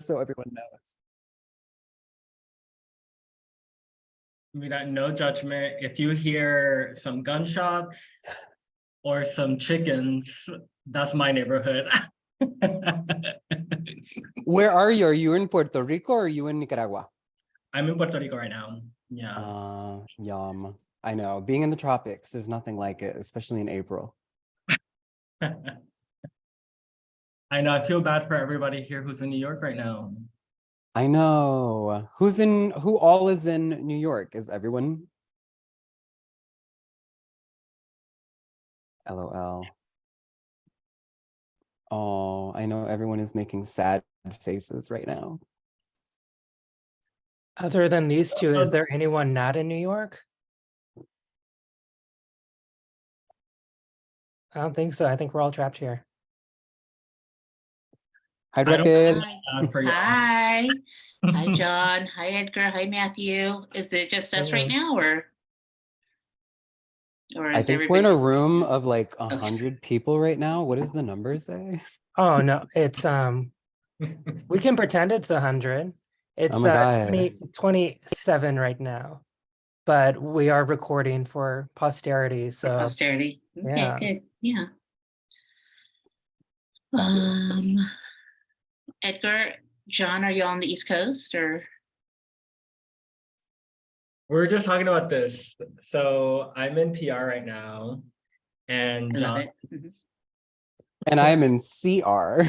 so everyone knows. We got no judgment. If you hear some gunshots or some chickens, that's my neighborhood. Where are you? Are you in Puerto Rico or are you in Nicaragua? I'm in Puerto Rico right now. Yeah. Yum. I know. Being in the tropics, there's nothing like it, especially in April. I know. I feel bad for everybody here who's in New York right now. I know. Who all is in New York? Is everyone? LOL. Oh, I know everyone is making sad faces right now. Other than these two, is there anyone not in New York? I don't think so. I think we're all trapped here. Hi, Raquel. Hi. Hi, John. Hi, Edgar. Hi, Matthew. Is it just us right now, or I is think everybody? we're in a room of like 100 people right now. What does the number say? Oh no, it's we can pretend it's 100. It's Oh my God. 27 right now, but we are recording for posterity. So For posterity. Okay, yeah. good. Yeah. Fabulous. Edgar, John, are you on the East Coast or? We're just talking about this. So I'm in PR right now, and I love John. it. Mhm. And I'm in CR.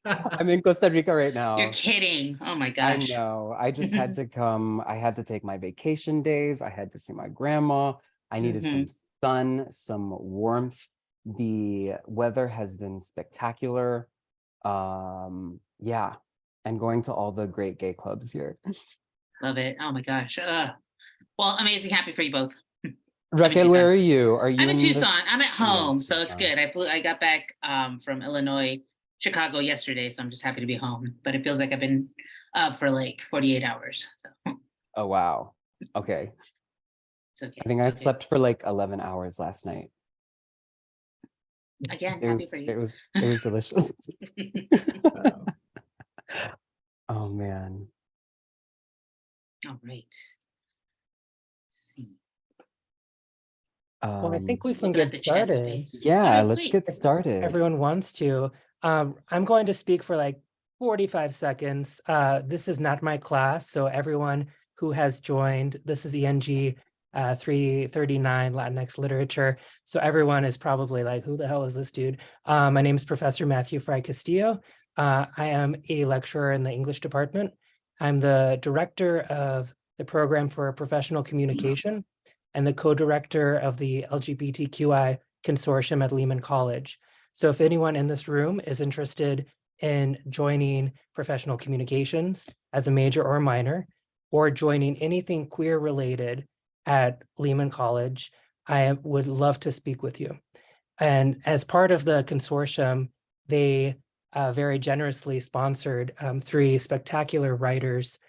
I'm in Costa Rica right now. You're kidding. Oh my I gosh. know. I just had to come. I had to take my vacation days. I had to see my grandma. I needed some sun, some warmth. The weather has been spectacular. Yeah. And going to all the great gay clubs here. Love it. Oh my gosh. Well, amazing. Happy for you both. Raquel, where are you? Are you I'm in the- Tucson. I'm at home, so it's Tucson. good. I got back from Illinois, Chicago yesterday, so I'm just happy to be home. But it feels like I've been up for like 48 hours. So Oh, wow. Okay. it's okay. I think I slept for like 11 hours last night. Again, It happy was, for you. it was delicious. Oh man. All right. Let's see. Well, I think we can Looking at get the chat started. space. Yeah, All right, let's sweet. get started. Everyone wants to. I'm going to speak for like 45 seconds. This is not my class, so everyone who has joined, this is ENG 339 Latinx literature. So everyone is probably like, who the hell is this dude? My name is Professor Matthew Frye Castillo. I am a lecturer in the English department. I'm the director of the program for professional communication and the co-director of the LGBTQI Consortium at Lehman College. So if anyone in this room is interested in joining professional communications as a major or a minor, or joining anything queer related at Lehman College, I would love to speak with you. And as part of the consortium, they very generously sponsored 3 spectacular writers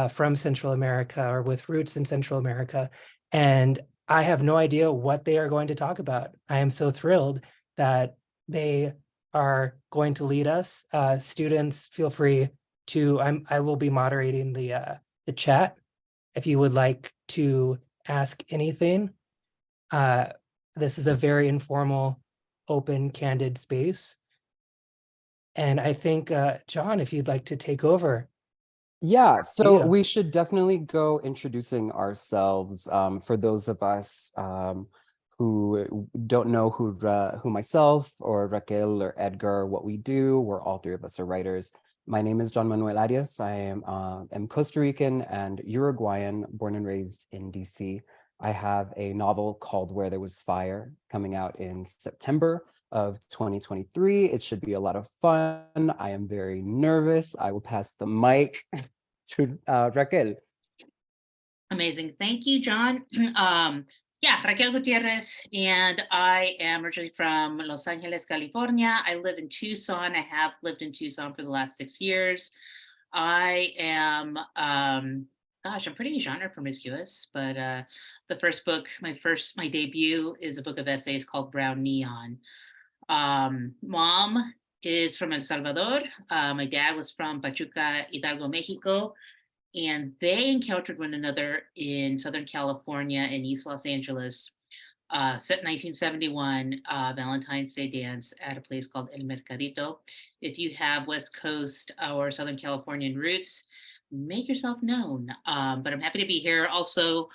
from Central America or with roots in Central America. And I have no idea what they are going to talk about. I am so thrilled that they are going to lead us. Students, feel free to, I will be moderating the chat. If you would like to ask anything, this is a very informal, open, candid space. And I think, John, if you'd like to take over. Yeah, so we should definitely go introducing ourselves for those of us who don't know who myself or Raquel or Edgar, what we do. We're all 3 of us are writers. My name is John Manuel Arias. I am Costa Rican and Uruguayan, born and raised in DC. I have a novel called Where There Was Fire coming out in September of 2023. It should be a lot of fun. I am very nervous. I will pass the mic to Raquel. Amazing. Thank you, John. Yeah, Raquel Gutiérrez, and I am originally from Los Angeles, California. I live in Tucson. I have lived in Tucson for the last 6 years. I am, gosh, I'm pretty genre promiscuous, but the first book, my debut is a book of essays called Brown Neon. Mom is from El Salvador. My dad was from Pachuca, Hidalgo, Mexico. And they encountered one another in Southern California in East Los Angeles, 1971 Valentine's Day dance at a place called El Mercadito. If you have West Coast or Southern Californian roots, make yourself known. But I'm happy to be here. Also,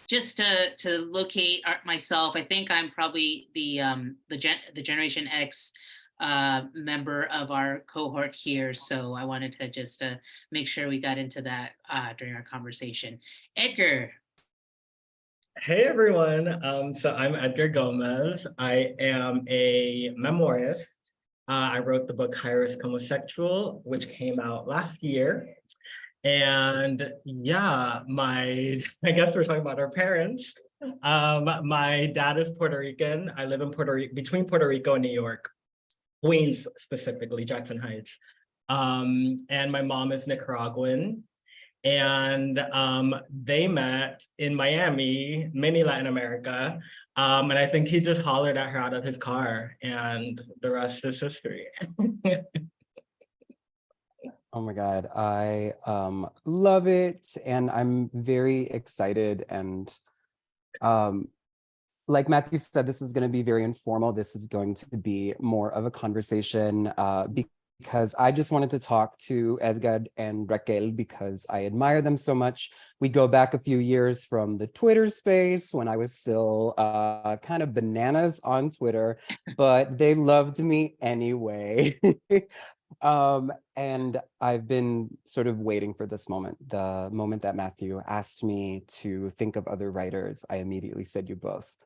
just to locate myself, I think I'm probably the Generation X member of our cohort here. So I wanted to just make sure we got into that during our conversation. Edgar. Hey everyone, so I'm Edgar Gomez. I am a memoirist. I wrote the book High Risk Homosexual, which came out last year. And yeah, I guess we're talking about our parents. My dad is Puerto Rican. I live in between Puerto Rico and New York. Queens specifically, Jackson Heights. And my mom is Nicaraguan. And they met in Miami, mini Latin America. And I think he just hollered at her out of his car, and the rest is history. Oh my God, I love it. And I'm very excited. And like Matthew said, this is going to be very informal. This is going to be more of a conversation because I just wanted to talk to Edgar and Raquel because I admire them so much. We go back a few years from the Twitter space when I was still kind of bananas on Twitter, but they loved me anyway. And I've been sort of waiting for this moment, the moment that Matthew asked me to think of other writers. I immediately said you both.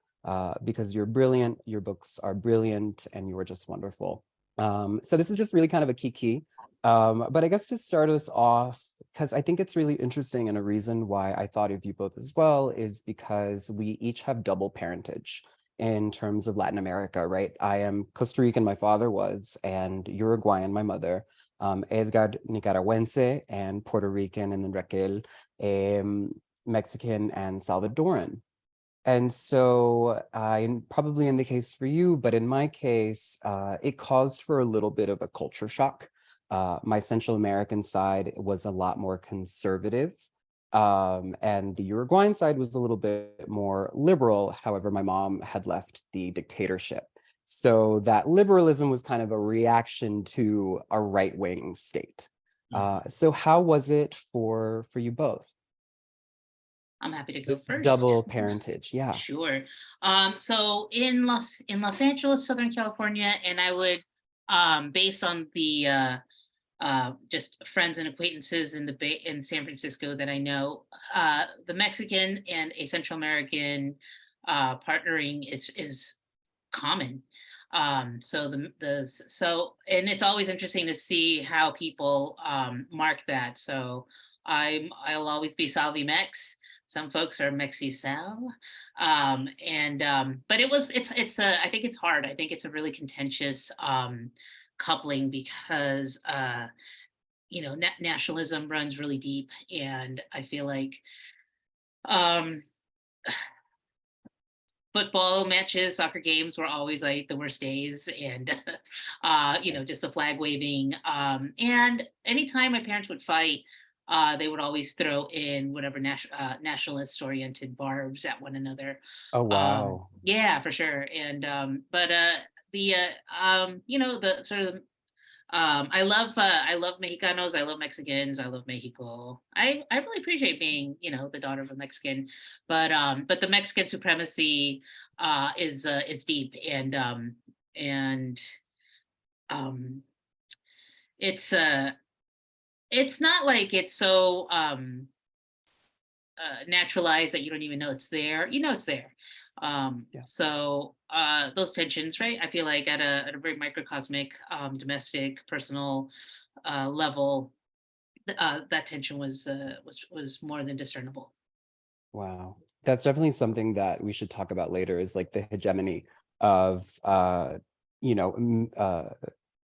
Because you're brilliant, your books are brilliant, and you are just wonderful. So this is just really kind of a key. But I guess to start us off, because I think it's really interesting, and a reason why I thought of you both as well is because we each have double parentage in terms of Latin America, right? I am Costa Rican, my father was, and Uruguayan, my mother. Edgar Nicaragüense and Puerto Rican, and then Raquel, Mexican and Salvadoran. And so probably in the case for you, but in my case, it caused for a little bit of a culture shock. My Central American side was a lot more conservative, and the Uruguayan side was a little bit more liberal. However, my mom had left the dictatorship. So that liberalism was kind of a reaction to a right-wing state. So how was it for you both? I'm happy to go first. Double parentage, yeah. Sure. So in Los Angeles, Southern California, and I would, based on the just friends and acquaintances in San Francisco that I know, the Mexican and a Central American partnering is common. So and it's always interesting to see how people mark that. So I'll always be Salvi Mex. Some folks are Mexi-Sal, but it's I think it's hard. I think it's a really contentious coupling because nationalism runs really deep, and I feel like football matches, soccer games were always like the worst days, and just the flag waving. And anytime my parents would fight, they would always throw in whatever nationalist-oriented barbs at one another. Oh wow! Yeah, for sure. And the sort of I love Mexicanos. I love Mexicans. I love Mexico. I really appreciate being the daughter of a Mexican, but the Mexican supremacy is deep, and it's not like it's so naturalized that you don't even know it's there. It's there. So those tensions, right? I feel like at a very microcosmic, domestic, personal level, that tension was more than discernible. Wow, that's definitely something that we should talk about later. Is like the hegemony of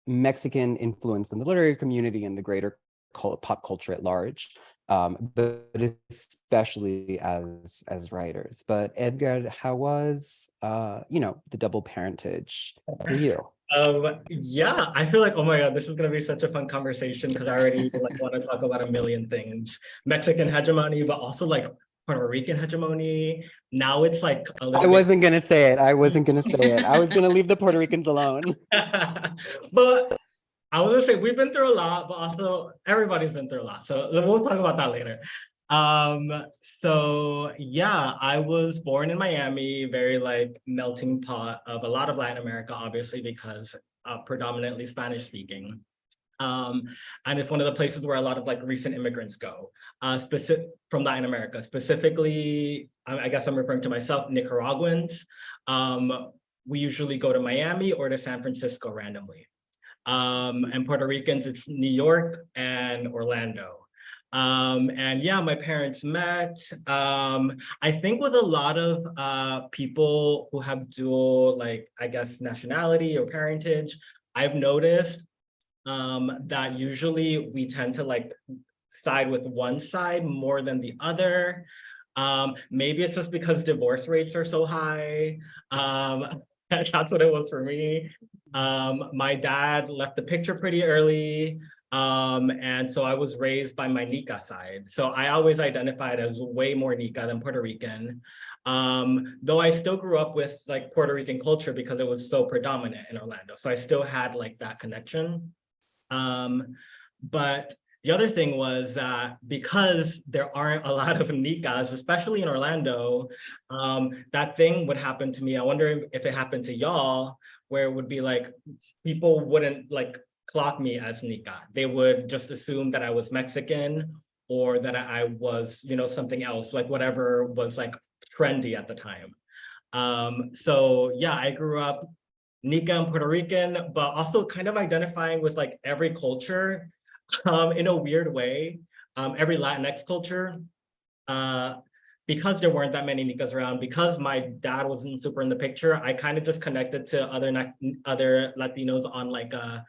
Mexican influence in the literary community and the greater pop culture at large. but especially as writers. But Edgar, how was the double parentage for you? Yeah, I feel like, oh my God, this is gonna be such a fun conversation because I already like want to talk about a million things. Mexican hegemony, but also like Puerto Rican hegemony. Now it's like a little I wasn't gonna say it. I wasn't gonna say it. I was gonna leave the Puerto Ricans alone. But I was gonna say we've been through a lot, but also everybody's been through a lot. So we'll talk about that later. So yeah, I was born in Miami, very like melting pot of a lot of Latin America, obviously, because predominantly Spanish speaking. And it's one of the places where a lot of like recent immigrants go, specific from Latin America, specifically, I guess I'm referring to myself, Nicaraguans. We usually go to Miami or to San Francisco randomly. And Puerto Ricans, it's New York and Orlando. And yeah, my parents met. I think with a lot of people who have dual, like, I guess, nationality or parentage, I've noticed that usually we tend to like side with one side more than the other. Maybe it's just because divorce rates are so high. That's what it was for me. My dad left the picture pretty early. And so I was raised by my Nica side. So I always identified as way more Nica than Puerto Rican. Though I still grew up with like Puerto Rican culture because it was so predominant in Orlando. So I still had like that connection. But the other thing was that because there aren't a lot of Nicas, especially in Orlando, that thing would happen to me. I wonder if it happened to y'all, where it would be like, people wouldn't like clock me as Nica. They would just assume that I was Mexican or that I was, something else, like whatever was like trendy at the time. So yeah, I grew up Nica and Puerto Rican, but also kind of identifying with like every culture in a weird way, every Latinx culture, because there weren't that many Nicas around, because my dad wasn't super in the picture, I kind of just connected to other Latinos on like, do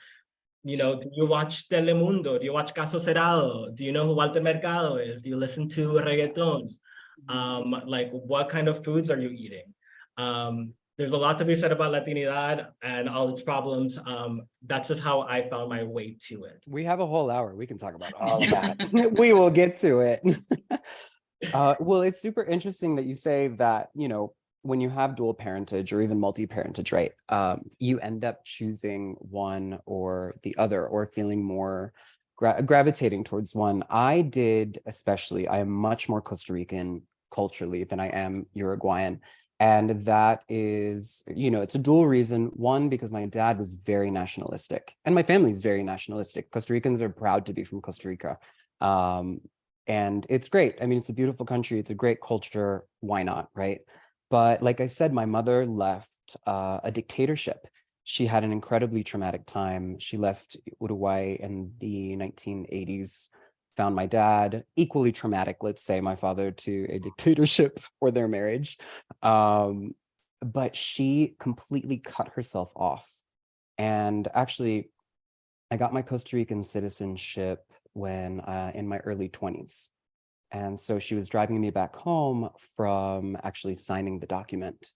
you watch Telemundo? Do you watch Caso Cerrado? Do you know who Walter Mercado is? Do you listen to reggaeton? Like, what kind of foods are you eating? There's a lot to be said about Latinidad and all its problems. That's just how I found my way to it. We have a whole hour. We can talk about all of that. We will get to it. Well, it's super interesting that you say that, when you have dual parentage or even multi-parentage, right? You end up choosing one or the other, or feeling more gravitating towards one. I did, especially, I am much more Costa Rican culturally than I am Uruguayan. And that is, it's a dual reason. One, because my dad was very nationalistic and my family is very nationalistic. Costa Ricans are proud to be from Costa Rica. And it's great. I mean, it's a beautiful country. It's a great culture. Why not, right? But like I said, my mother left a dictatorship. She had an incredibly traumatic time. She left Uruguay in the 1980s. Found my dad equally traumatic, let's say, my father to a dictatorship for their marriage. But she completely cut herself off. And actually, I got my Costa Rican citizenship when in my early 20s. And so she was driving me back home from actually signing the document.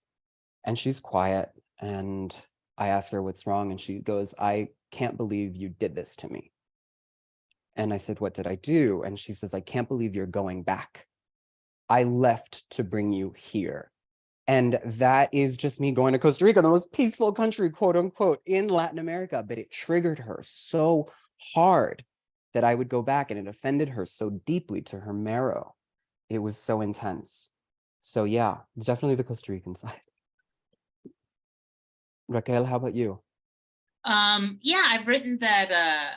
And she's quiet. And I ask her what's wrong. And she goes, "I can't believe you did this to me." And I said, "What did I do?" And she says, "I can't believe you're going back. I left to bring you here." And that is just me going to Costa Rica, the most peaceful country, quote unquote, in Latin America. But it triggered her so hard that I would go back, and it offended her so deeply to her marrow. It was so intense. So yeah, definitely the Costa Rican side. Raquel, how about you? Yeah, I've written that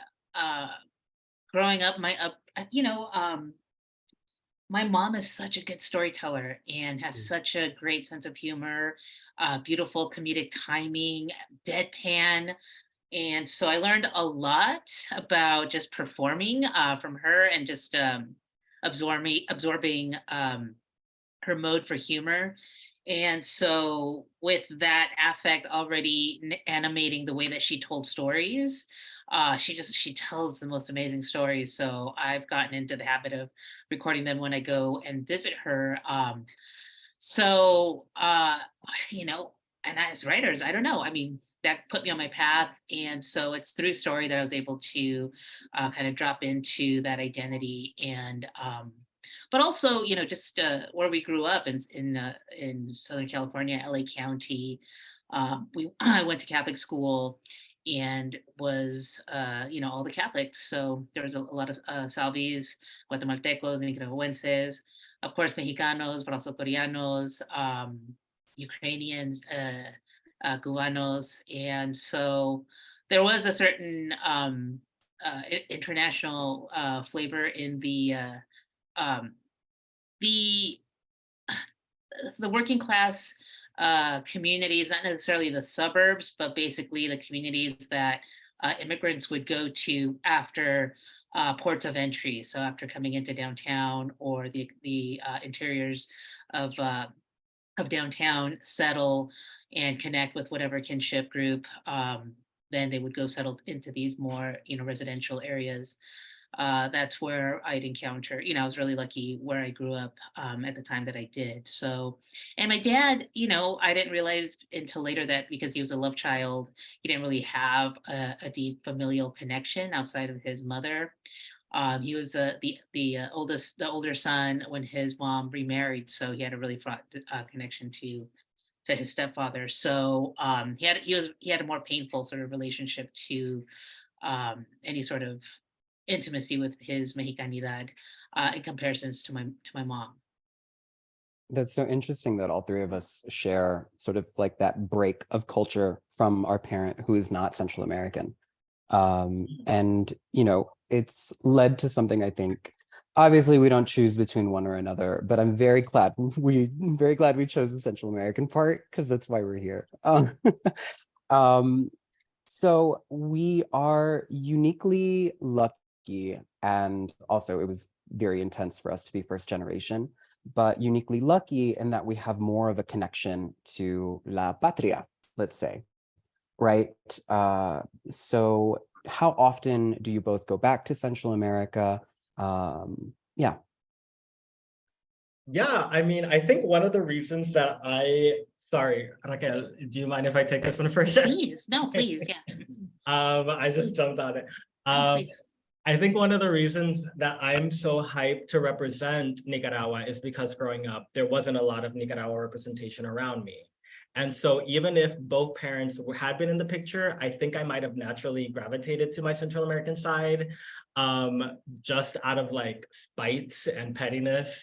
growing up, my mom is such a good storyteller and has such a great sense of humor, beautiful comedic timing, deadpan. And so I learned a lot about just performing from her and just absorbing her mode for humor. And so with that affect already animating the way that she told stories, she tells the most amazing stories. So I've gotten into the habit of recording them when I go and visit her. So you know, and as writers, I don't know. I mean, that put me on my path, and so it's through story that I was able to kind of drop into that identity, and but also, you know, just where we grew up in Southern California, LA County. I went to Catholic school and was, you know, all the Catholics. So there was a lot of Salvis, Guatemaltecos, Nicaraguenses, of course, Mexicanos, but also Koreanos, Ukrainians, Cubanos. And so there was a certain international flavor in um, the working class communities, not necessarily the suburbs, but basically the communities that immigrants would go to after ports of entry. So after coming into downtown or the interiors of downtown, settle and connect with whatever kinship group. Then they would go settle into these more, you know, residential areas. That's where I'd encounter, you know, I was really lucky where I grew up at the time that I did. So, and my dad, you know, I didn't realize until later that because he was a love child, he didn't really have a deep familial connection outside of his mother. He was the older son when his mom remarried, so he had a really fraught connection to his stepfather. So he had a more painful sort of relationship to any sort of intimacy with his Mexicanidad in comparisons to my mom. That's so interesting that all three of us share sort of like that break of culture from our parent who is not Central American. And, you know, it's led to something, I think, obviously we don't choose between one or another, but I'm very glad we chose the Central American part because that's why we're here. So we are uniquely lucky, and also it was very intense for us to be first generation, but uniquely lucky in that we have more of a connection to La Patria, let's say, right? So how often do you both go back to Central America? Yeah. Yeah, I mean, I think one of the reasons that sorry, Raquel, do you mind if I take this one first? Please, no, please, yeah. I just jumped on it. No, please. I think one of the reasons that I'm so hyped to represent Nicaragua is because growing up, there wasn't a lot of Nicaragua representation around me. And so even if both parents had been in the picture, I think I might have naturally gravitated to my Central American side, just out of like spite and pettiness.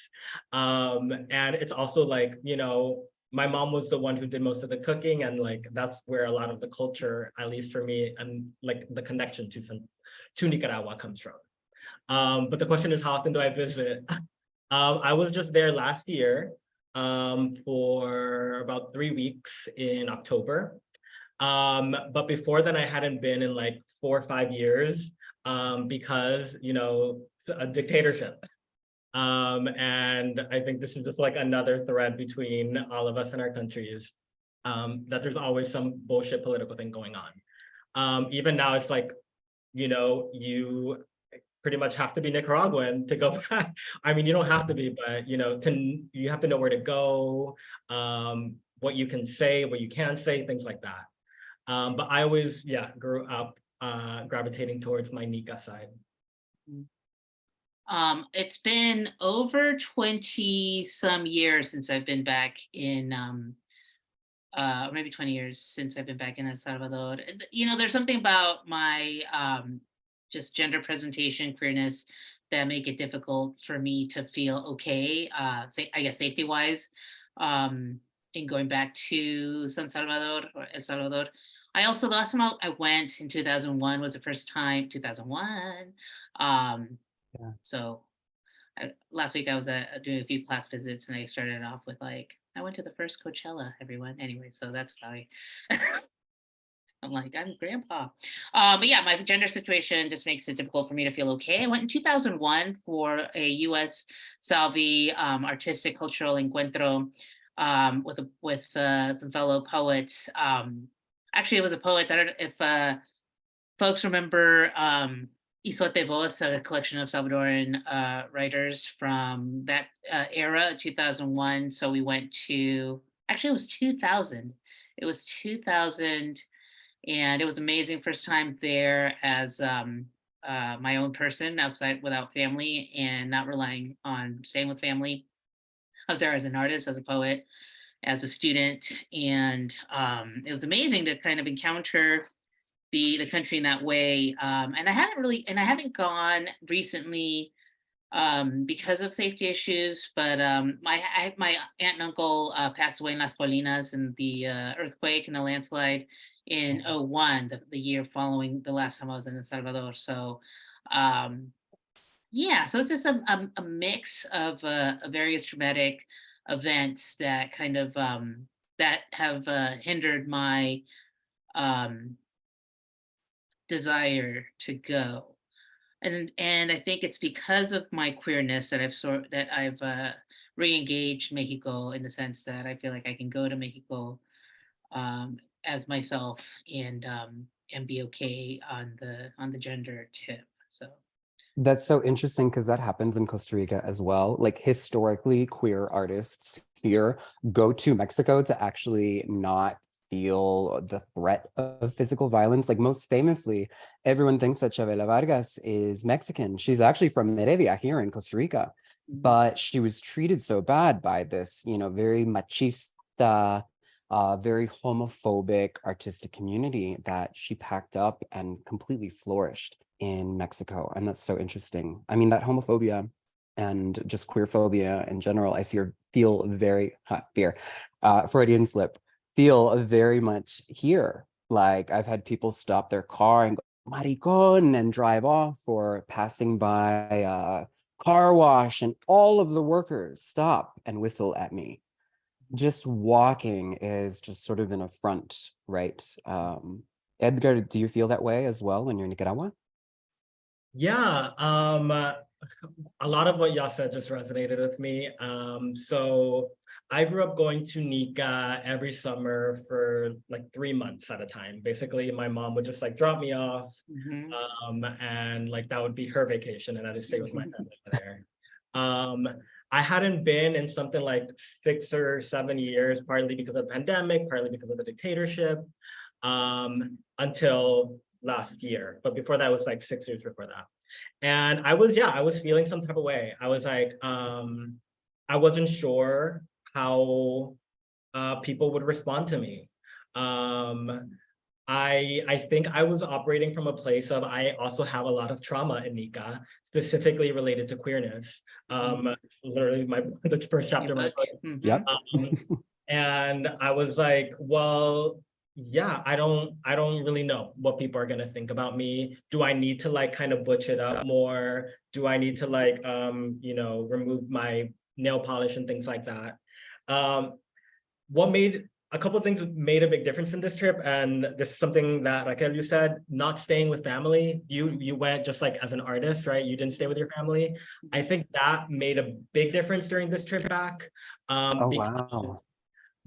And it's also like, you know, my mom was the one who did most of the cooking, and like that's where a lot of the culture, at least for me, and like the connection to Nicaragua comes from. But the question is, how often do I visit? I was just there last year for about 3 weeks in October. But before then, I hadn't been in like 4 or 5 years because, you know, it's a dictatorship. And I think this is just like another thread between all of us in our countries, that there's always some bullshit political thing going on. Even now, it's like, you know, you pretty much have to be Nicaraguan to go back. I mean, you don't have to be, but you know, you have to know where to go, what you can say, what you can't say, things like that. But I always, yeah, grew up gravitating towards my Nica side. It's been over 20 some years since I've been back in maybe 20 years since I've been back in El Salvador. You know, there's something about my just gender presentation, queerness, that make it difficult for me to feel okay, I guess safety wise, in going back to San Salvador or El Salvador. I also, the last time I went in 2001 was the first time, 2001. Yeah. So last week I was doing a few class visits, and I started off with like, I went to the first Coachella, everyone. Anyway, so that's why I'm like, I'm grandpa. But yeah, my gender situation just makes it difficult for me to feel okay. I went in 2001 for a US Salvi artistic cultural encuentro with some fellow poets. Actually, it was a poet. I don't know if folks remember Isote Voz, a collection of Salvadoran writers from that era, 2001. So we went to, actually it was 2000. It was 2000, and it was amazing. First time there as my own person outside without family and not relying on staying with family. I was there as an artist, as a poet, as a student, and it was amazing to kind of encounter the country in that way. And I haven't gone recently because of safety issues, but my aunt and uncle passed away in Las Colinas in the earthquake and the landslide in '01, the year following the last time I was in El Salvador. So yeah, so it's just a mix of various traumatic events that kind of that have hindered my desire to go. And I think it's because of my queerness that I've re-engaged Mexico, in the sense that I feel like I can go to Mexico as myself and be okay on the gender tip. So That's so interesting because that happens in Costa Rica as well. Like historically, queer artists here go to Mexico to actually not feel the threat of physical violence. Like most famously, everyone thinks that Chavela Vargas is Mexican. She's actually from Heredia here in Costa Rica, but she was treated so bad by this, very machista, very homophobic artistic community that she packed up and completely flourished in Mexico. And that's so interesting. I mean, that homophobia and just queer phobia in general, I feel very Freudian slip, feel very much here. Like I've had people stop their car and go, maricon, and drive off, or passing by a car wash, and all of the workers stop and whistle at me. Just walking is just sort of an affront, right? Edgar, do you feel that way as well when you're in Nicaragua? Yeah, a lot of what y'all said just resonated with me. So I grew up going to Nica every summer for like 3 months at a time. Basically, my mom would just like drop me off, and like that would be her vacation, and I'd stay with my family there. I hadn't been in something like 6 or 7 years, partly because of the pandemic, partly because of the dictatorship, until last year. But before that, it was like 6 years before that. And I was feeling some type of way. I was like, I wasn't sure how people would respond to me. I think I was operating from a place of, I also have a lot of trauma in Nica, specifically related to queerness. Literally the first chapter of my book. Yep. And I was like, well, yeah, I don't really know what people are gonna think about me. Do I need to like kind of butch it up more? Do I need to like remove my nail polish and things like that? A couple of things made a big difference in this trip, and this is something that Raquel, you said, not staying with family. You went just like as an artist, right? You didn't stay with your family. I think that made a big difference during this trip back. Wow.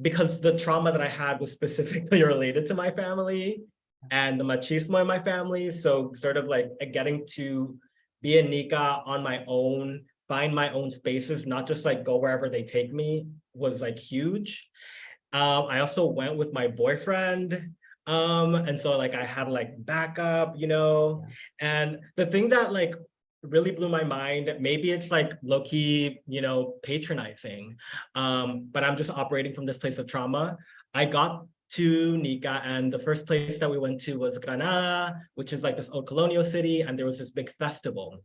Because the trauma that I had was specifically related to my family and the machismo in my family. So sort of like getting to be in Nica on my own, find my own spaces, not just like go wherever they take me, was like huge. I also went with my boyfriend. And so like I had like backup, and the thing that like really blew my mind, maybe it's like low-key, patronizing, but I'm just operating from this place of trauma. I got to Nica, and the first place that we went to was Granada, which is like this old colonial city, and there was this big festival,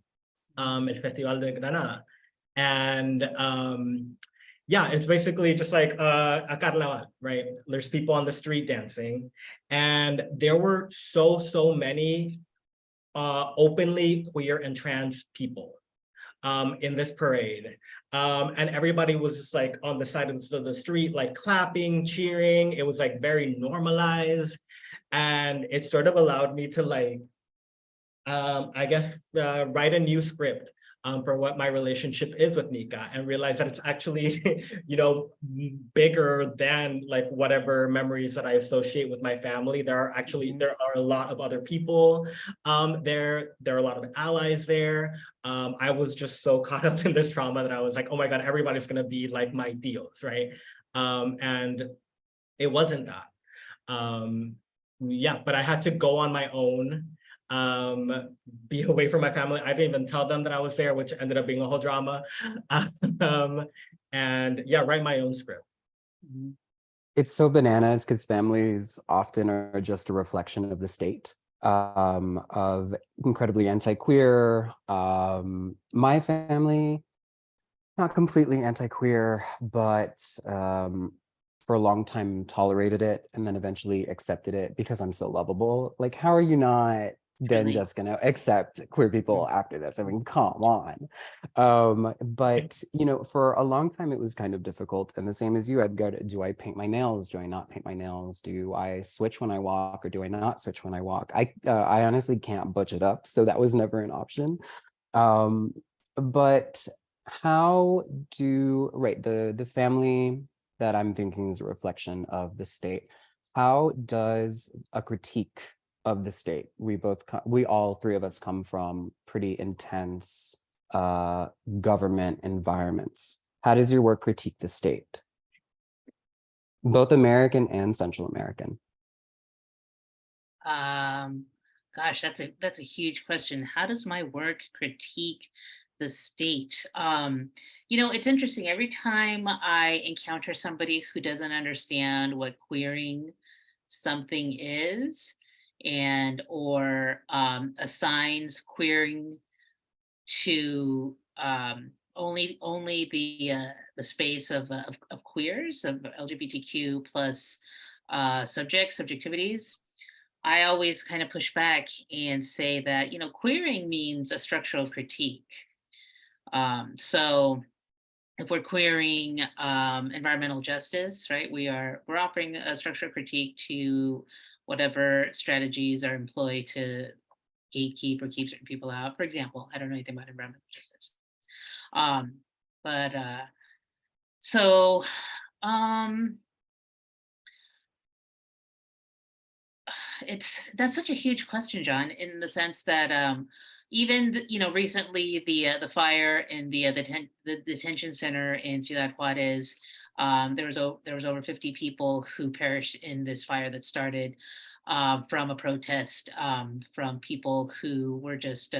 El Festival de Granada. And yeah, it's basically just like a carnaval, right? There's people on the street dancing, and there were so many openly queer and trans people in this parade. And everybody was just like on the side of the street, like clapping, cheering. It was like very normalized. And it sort of allowed me to like I guess, write a new script for what my relationship is with Nika, and realize that it's actually, bigger than like whatever memories that I associate with my family. There are actually, there are a lot of other people there. There are a lot of allies there. I was just so caught up in this trauma that I was like, oh my God, everybody's gonna be like my deals, right? And it wasn't that. Yeah, but I had to go on my own, be away from my family. I didn't even tell them that I was there, which ended up being a whole drama. And yeah, write my own script. It's so bananas because families often are just a reflection of the state, of incredibly anti-queer. My family, not completely anti-queer, but for a long time tolerated it and then eventually accepted it because I'm so lovable. Like, how are you not then just gonna accept queer people after this? I mean, come on. But for a long time it was kind of difficult, and the same as you, Edgar. Do I paint my nails? Do I not paint my nails? Do I switch when I walk, or do I not switch when I walk? I honestly can't butch it up, so that was never an option. But how do, right, the family that I'm thinking is a reflection of the state. How does a critique of the state, we all three of us come from pretty intense government environments. How does your work critique the state? Both American and Central American. Gosh, that's a huge question. How does my work critique the state? It's interesting. Every time I encounter somebody who doesn't understand what queering something is, and or assigns queering to only the space of queers, of LGBTQ plus subjectivities, I always kind of push back and say that, queering means a structural critique. So if we're queering environmental justice, right, we're offering a structural critique to whatever strategies are employed to gatekeep or keep certain people out. For example, I don't know anything about environmental justice. But so that's such a huge question, John, in the sense that even recently the fire in the detention center in Ciudad Juarez, there was over 50 people who perished in this fire that started from a protest from people who were just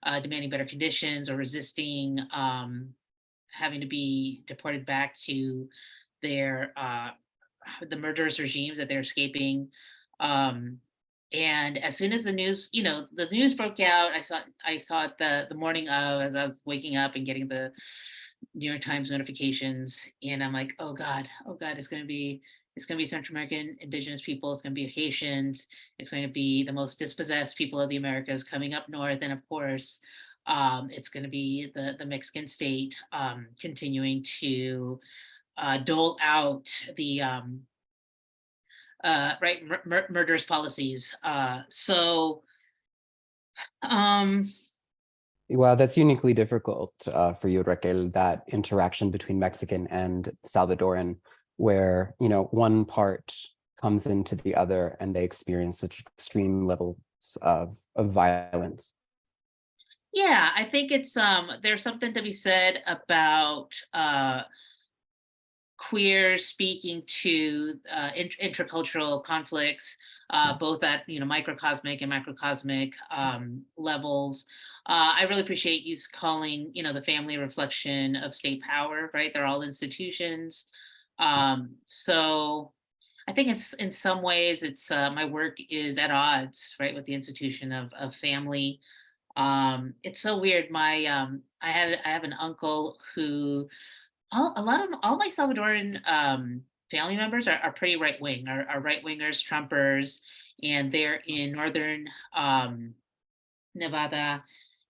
demanding better conditions or resisting having to be deported back to their the murderous regimes that they're escaping. And as soon as the news broke out, I saw it the morning of, as I was waking up and getting the New York Times notifications, and I'm like, oh God, it's going to be Central American indigenous people, it's going to be Haitians, it's going to be the most dispossessed people of the Americas coming up north, and of course it's going to be the Mexican state continuing to dole out the murderous policies. Well, that's uniquely difficult for you, Raquel, that interaction between Mexican and Salvadoran, where, one part comes into the other and they experience such extreme levels of violence. Yeah, I think it's there's something to be said about queers speaking to intercultural conflicts, both at microcosmic and macrocosmic levels. I really appreciate you calling the family a reflection of state power, right? They're all institutions. So I think it's in some ways it's my work is at odds, right, with the institution of family. It's so weird. I have an uncle who all my Salvadoran family members are pretty right wing, are right wingers, Trumpers, and they're in northern Nevada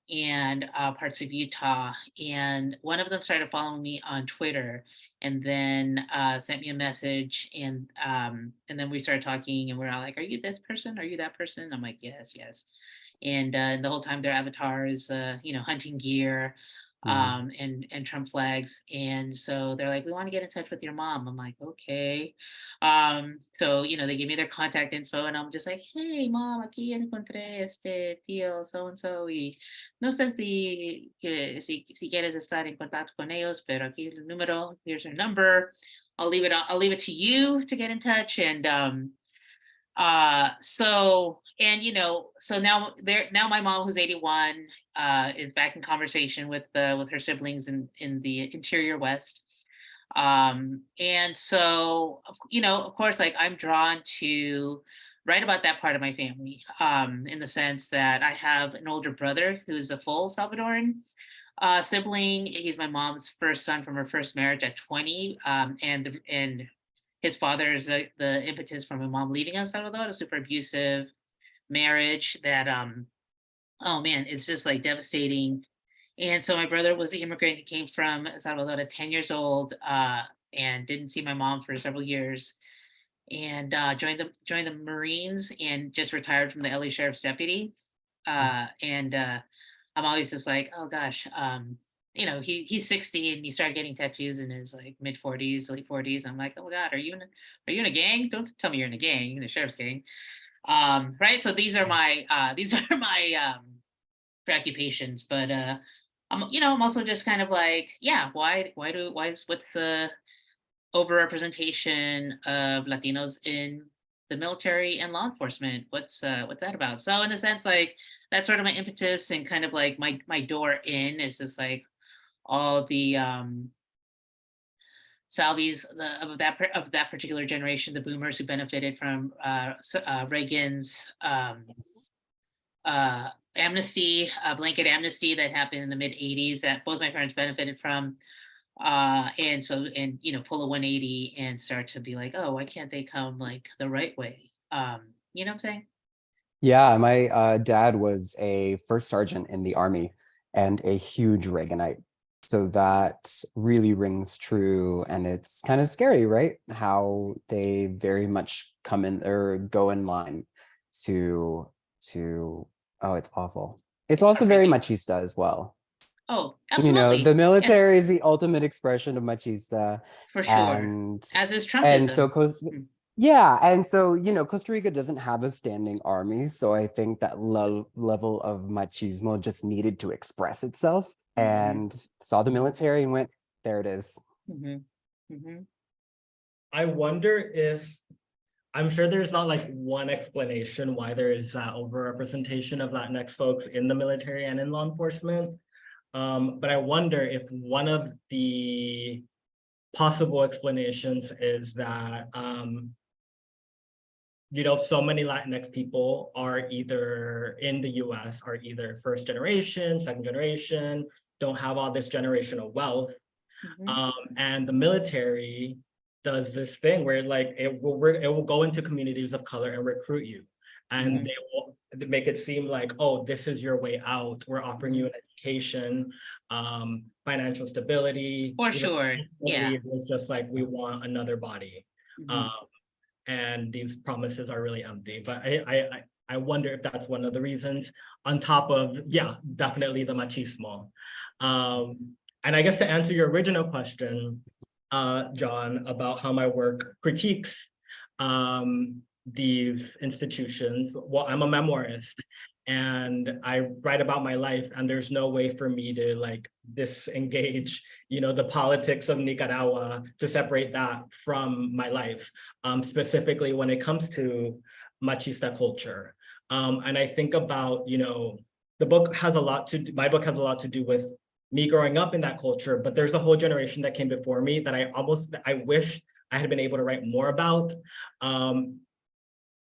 and parts of Utah. And one of them started following me on Twitter, and then sent me a message, and then we started talking, and we're all like, "Are you this person? Are you that person?" I'm like, "Yes, yes." And the whole time their avatar is, hunting gear, and Trump flags. And so they're like, we want to get in touch with your mom. I'm like, okay. So, they give me their contact info and I'm just like, hey, mom, aquí encontré este tío so-and-so y no sé si quieres estar en contacto con ellos, pero aquí el número, here's their number. I'll leave it to you to get in touch. And so now my mom, who's 81, is back in conversation with her siblings in the interior West. And so, of course, like I'm drawn to write about that part of my family, in the sense that I have an older brother who's a full Salvadoran sibling. He's my mom's first son from her first marriage at 20. And his father is the impetus for my mom leaving El Salvador, a super abusive marriage that, oh man, it's just like devastating. And so my brother was the immigrant. He came from El Salvador at 10 years old, and didn't see my mom for several years, and joined the Marines and just retired from the LA Sheriff's Deputy. And I'm always just like, oh gosh, he's 60 and he started getting tattoos in his like mid 40s, late 40s. I'm like, oh God, are you in a gang? Don't tell me you're in a gang, you're in the sheriff's gang. Right. So these are my preoccupations, but I'm also just kind of like, yeah, what's the overrepresentation of Latinos in the military and law enforcement? What's that about? So in a sense, like that's sort of my impetus and kind of like my door in is just like all the Salvies of that particular generation, the boomers who benefited from Reagan's amnesty, blanket amnesty that happened in the mid 80s that both my parents benefited from. And pull a 180 and start to be like, oh, why can't they come like the right way? You know what I'm saying? Yeah, my dad was a first sergeant in the Army and a huge Reaganite. So that really rings true. And it's kind of scary, right? How they very much come in or go in line to oh, it's awful. It's also very machista as well. Oh, absolutely. The military is the ultimate expression of machista. For sure. And as is Trumpism. And so Costa Rica doesn't have a standing army. So I think that level of machismo just needed to express itself, and saw the military and went, there it is. I wonder if, I'm sure there's not like one explanation why there is that overrepresentation of Latinx folks in the military and in law enforcement. But I wonder if one of the possible explanations is that, so many Latinx people are either in the US, are either first generation, second generation, don't have all this generational wealth. And the military does this thing where like it will go into communities of color and recruit you. And they will make it seem like, oh, this is your way out. We're offering you an education, financial stability. For sure. Yeah. It's just like, we want another body. And these promises are really empty. But I wonder if that's one of the reasons, on top of, yeah, definitely the machismo. And I guess to answer your original question, John, about how my work critiques these institutions, well, I'm a memoirist and I write about my life, and there's no way for me to like disengage, the politics of Nicaragua, to separate that from my life, specifically when it comes to machista culture. And I think about, my book has a lot to do with me growing up in that culture, but there's a whole generation that came before me that I wish I had been able to write more about.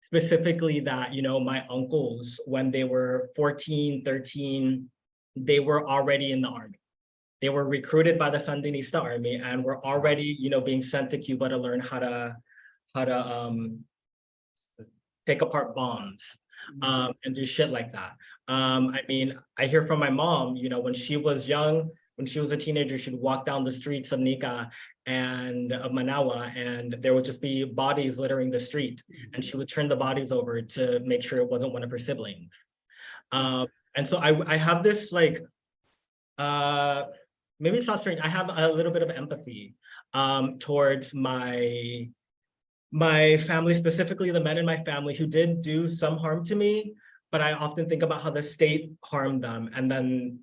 Specifically that, my uncles, when they were 14, 13, they were already in the army. They were recruited by the Sandinista army and were already, being sent to Cuba to learn how to take apart bombs and do shit like that. I hear from my mom, when she was young, when she was a teenager, she'd walk down the streets of Nica and of Managua, and there would just be bodies littering the street. And she would turn the bodies over to make sure it wasn't one of her siblings. And so I have this like, maybe it's not strange, I have a little bit of empathy towards my family, specifically the men in my family who did do some harm to me, but I often think about how the state harmed them, and then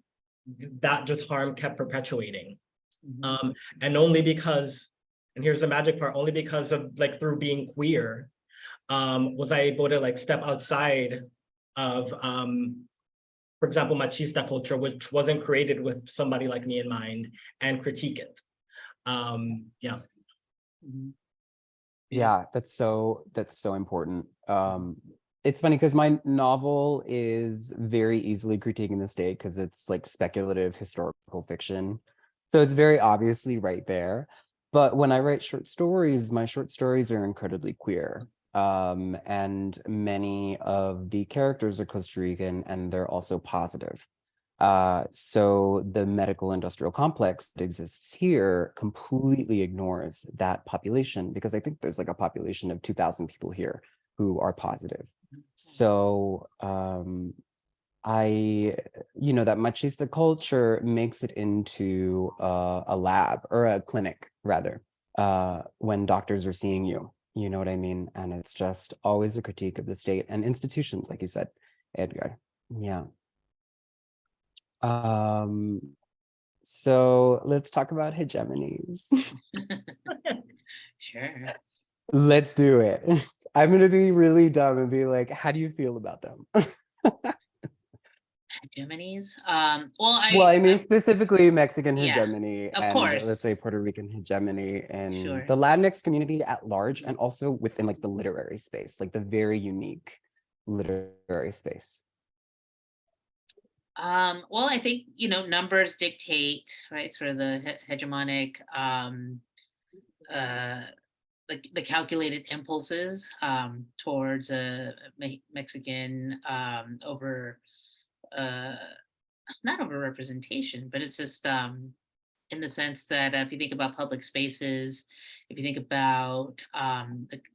that just harm kept perpetuating. And only because, and here's the magic part, only because of like through being queer, was I able to like step outside of, for example, machista culture, which wasn't created with somebody like me in mind, and critique it. Yeah. Yeah, that's so important. It's funny because my novel is very easily critiquing the state because it's like speculative historical fiction. So it's very obviously right there. But when I write short stories, my short stories are incredibly queer. And many of the characters are Costa Rican and they're also positive. So the medical industrial complex that exists here completely ignores that population, because I think there's like a population of 2,000 people here who are positive. So that machista culture makes it into a lab or a clinic rather, when doctors are seeing you, you know what I mean? And it's just always a critique of the state and institutions, like you said, Edgar. Yeah. So let's talk about hegemonies. Sure. Let's do it. I'm gonna be really dumb and be like, how do you feel about them? Hegemonies. Well, I mean specifically Mexican Yeah, hegemony of and course. let's say Puerto Rican hegemony and Sure. the Latinx community at large, and also within like the literary space, like the very unique literary space. Well, I think, numbers dictate, right, sort of the hegemonic, the calculated impulses towards a Mexican over, not over representation, but it's just in the sense that if you think about public spaces, if you think about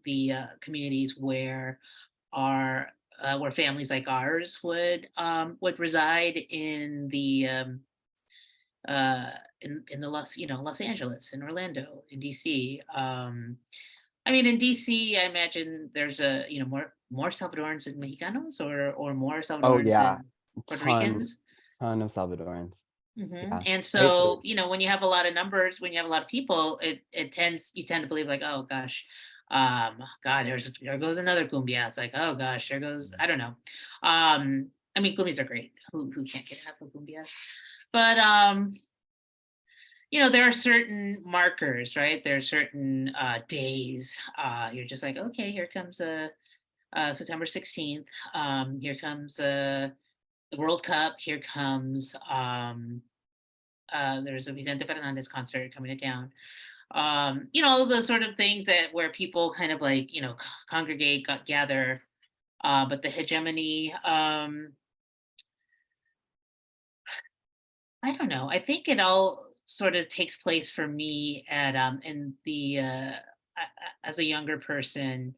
the communities where where families like ours would reside in the in the Los Angeles, in Orlando, in DC. I mean, in DC, I imagine there's more Salvadorans than Mexicanos, or more Oh Salvadorans yeah, than Puerto Ricans. ton of Salvadorans. Yeah. And so, when you have a lot of numbers, when you have a lot of people, you tend to believe like, oh gosh, God, there goes another cumbia. It's like, oh gosh, there goes, I don't know. I mean, cumbias are great. Who can't get enough of cumbias? But there are certain markers, right? There are certain days. You're just like, okay, here comes September 16th. Here comes the World Cup. Here comes there's a Vicente Fernandez concert coming to town. All the sort of things where people kind of like, congregate, gather. But the hegemony, I don't know. I think it all sort of takes place for me at in the as a younger person,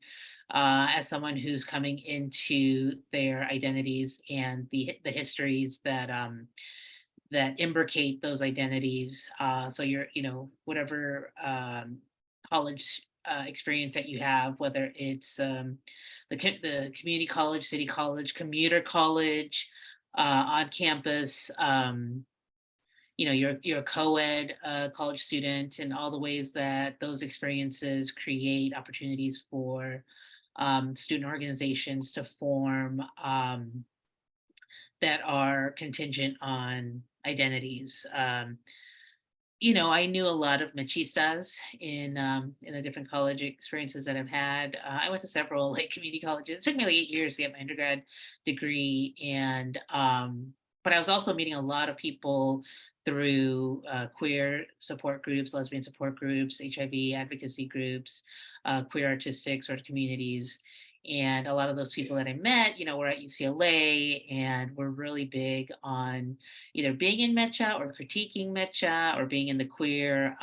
as someone who's coming into their identities and the histories that that imbricate those identities. So you're, whatever college experience that you have, whether it's the community college, city college, commuter college, on campus. You're a co-ed college student, and all the ways that those experiences create opportunities for student organizations to form that are contingent on identities. I knew a lot of machistas in the different college experiences that I've had. I went to several like community colleges. It took me like 8 years to get my undergrad degree, and but I was also meeting a lot of people through queer support groups, lesbian support groups, HIV advocacy groups, queer artistic sort of communities. And a lot of those people that I met, were at UCLA and were really big on either being in Mecha or critiquing Mecha, or being in the queer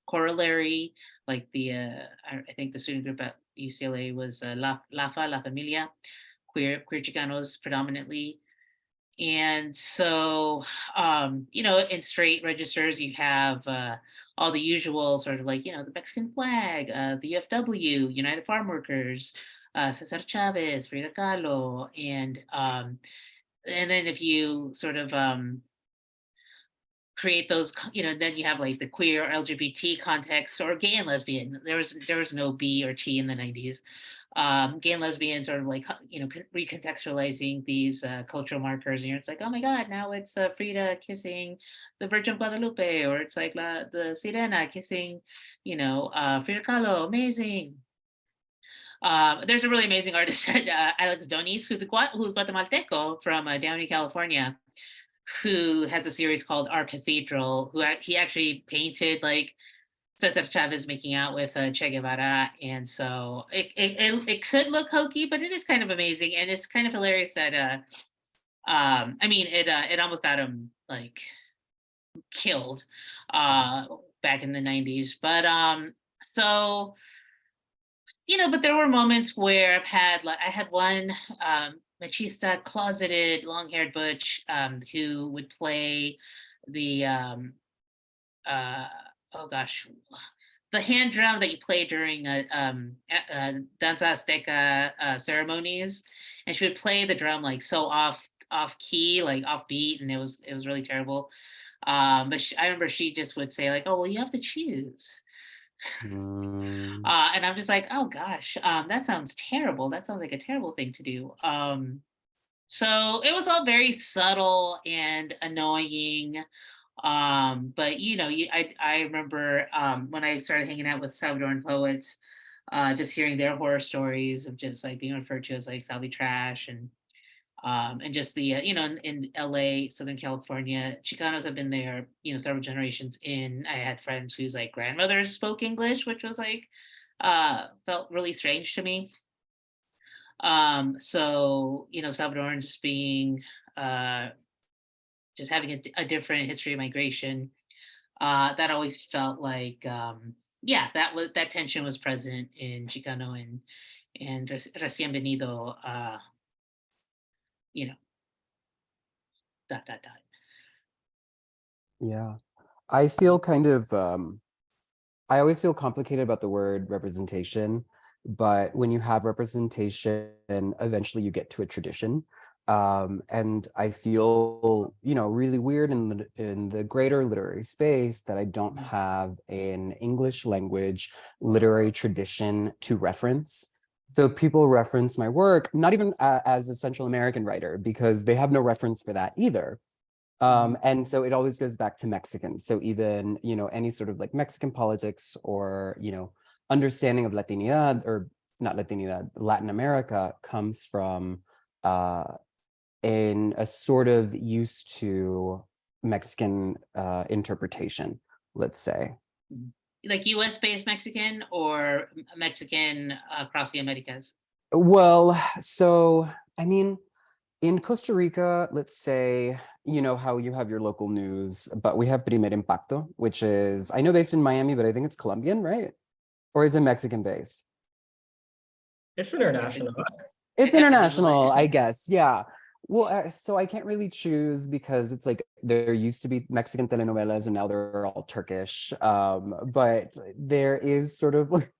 corollary, like I think the student group at UCLA was La Familia, queer Chicanos predominantly. And so, in straight registers, you have all the usual sort of like, the Mexican flag, the UFW, United Farm Workers, Cesar Chavez, Frida Kahlo, and then if you sort of create those, then you have like the queer or LGBT context or gay and lesbian. There was no B or T in the 90s. Gay and lesbian sort of like, recontextualizing these cultural markers. And it's like, oh my God, now it's Frida kissing the Virgin Guadalupe, or it's like the Sirena kissing, Frida Kahlo, amazing. There's a really amazing artist, Alex Donis, who's Guatemalteco from Downey, California, who has a series called Our Cathedral, he actually painted like Cesar Chavez making out with Che Guevara. And so it could look hokey, but it is kind of amazing. And it's kind of hilarious that, it almost got him like killed back in the 90s. But but there were moments where I had one machista, closeted, long-haired butch who would play the the hand drum that you play during Danza Azteca ceremonies, and she would play the drum like so off key, like off beat, and it was really terrible. But I remember she just would say like, "Oh well, you have to choose." And I'm just like, oh gosh, that sounds terrible. That sounds like a terrible thing to do. So it was all very subtle and annoying. But I remember when I started hanging out with Salvadoran poets, just hearing their horror stories of just like being referred to as like Salvi trash, and just the in LA, Southern California, Chicanos have been there several generations in. I had friends whose like grandmothers spoke English, which was like felt really strange to me. So Salvadorans just being just having a different history of migration, that always felt like that tension was present in Chicano and recién venido, dot. Yeah, I feel kind of, I always feel complicated about the word representation, but when you have representation, eventually you get to a tradition. And I feel, really weird in the greater literary space that I don't have an English language literary tradition to reference. So people reference my work, not even as a Central American writer, because they have no reference for that either. And so it always goes back to Mexican. So even, any sort of like Mexican politics or, understanding of Latinidad, or not Latinidad, Latin America comes from in a sort of used to Mexican interpretation, let's say. Like US based Mexican or Mexican across the Americas? Well, so, I mean, in Costa Rica, let's say, how you have your local news, but we have Primer Impacto, which is, I know, based in Miami, but I think it's Colombian, right? Or is it Mexican based? It's international. It's international, I guess. Yeah. Well, so I can't really choose because it's like there used to be Mexican telenovelas and now they're all Turkish. But there is sort of like,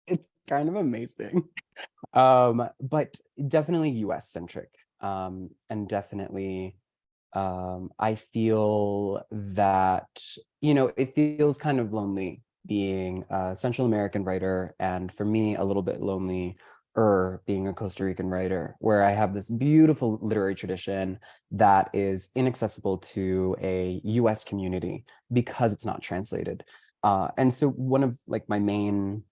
it's kind of amazing. But definitely US centric. And definitely I feel that, it feels kind of lonely being a Central American writer, and for me, a little bit lonely being a Costa Rican writer, where I have this beautiful literary tradition that is inaccessible to a US community because it's not translated. And so one of like my main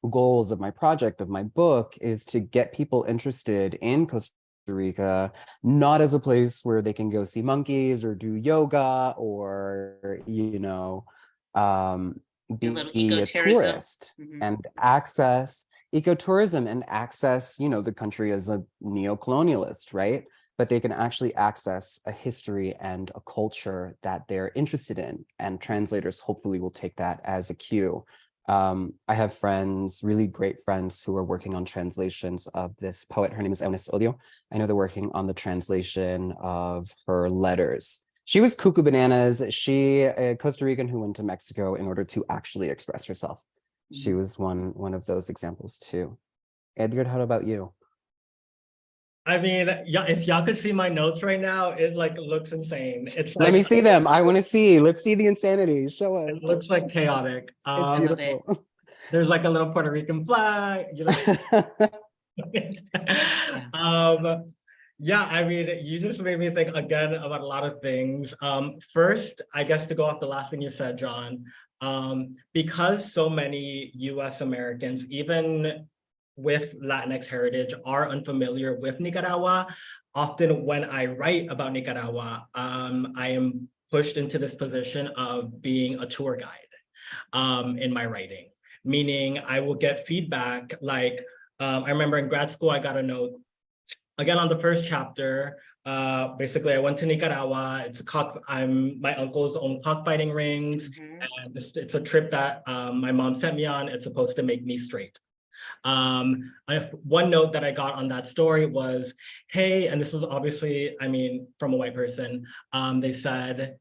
goals of my project, of my book, is to get people interested in Costa Rica, not as a place where they can go see monkeys or do yoga or, be a tourist and access ecotourism and access, the country as a neo-colonialist, right? But they can actually access a history and a culture that they're interested in, and translators hopefully will take that as a cue. I have friends, really great friends, who are working on translations of this poet. Her name is Eunice Odio. I know they're working on the translation of her letters. She was cuckoo bananas. She, a Costa Rican who went to Mexico in order to actually express herself. She was one of those examples too. Edgar, how about you? I mean, yeah, if y'all could see my notes right now, it like looks insane. It's Let like, me see them. I want to see. Let's see the insanity. Show us. it looks like chaotic. It's beautiful. There's like a little Puerto Rican flag, you know. Yeah, I mean, you just made me think again about a lot of things. First, I guess to go off the last thing you said, John, because so many US Americans, even with Latinx heritage, are unfamiliar with Nicaragua, often when I write about Nicaragua, I am pushed into this position of being a tour guide in my writing, meaning I will get feedback like, I remember in grad school, I got a note, again, on the first chapter, basically I went to Nicaragua, I'm my uncle's own cockfighting rings, and it's a trip that my mom sent me on. It's supposed to make me straight. One note that I got on that story was, hey, and this was obviously, I mean, from a white person, they said,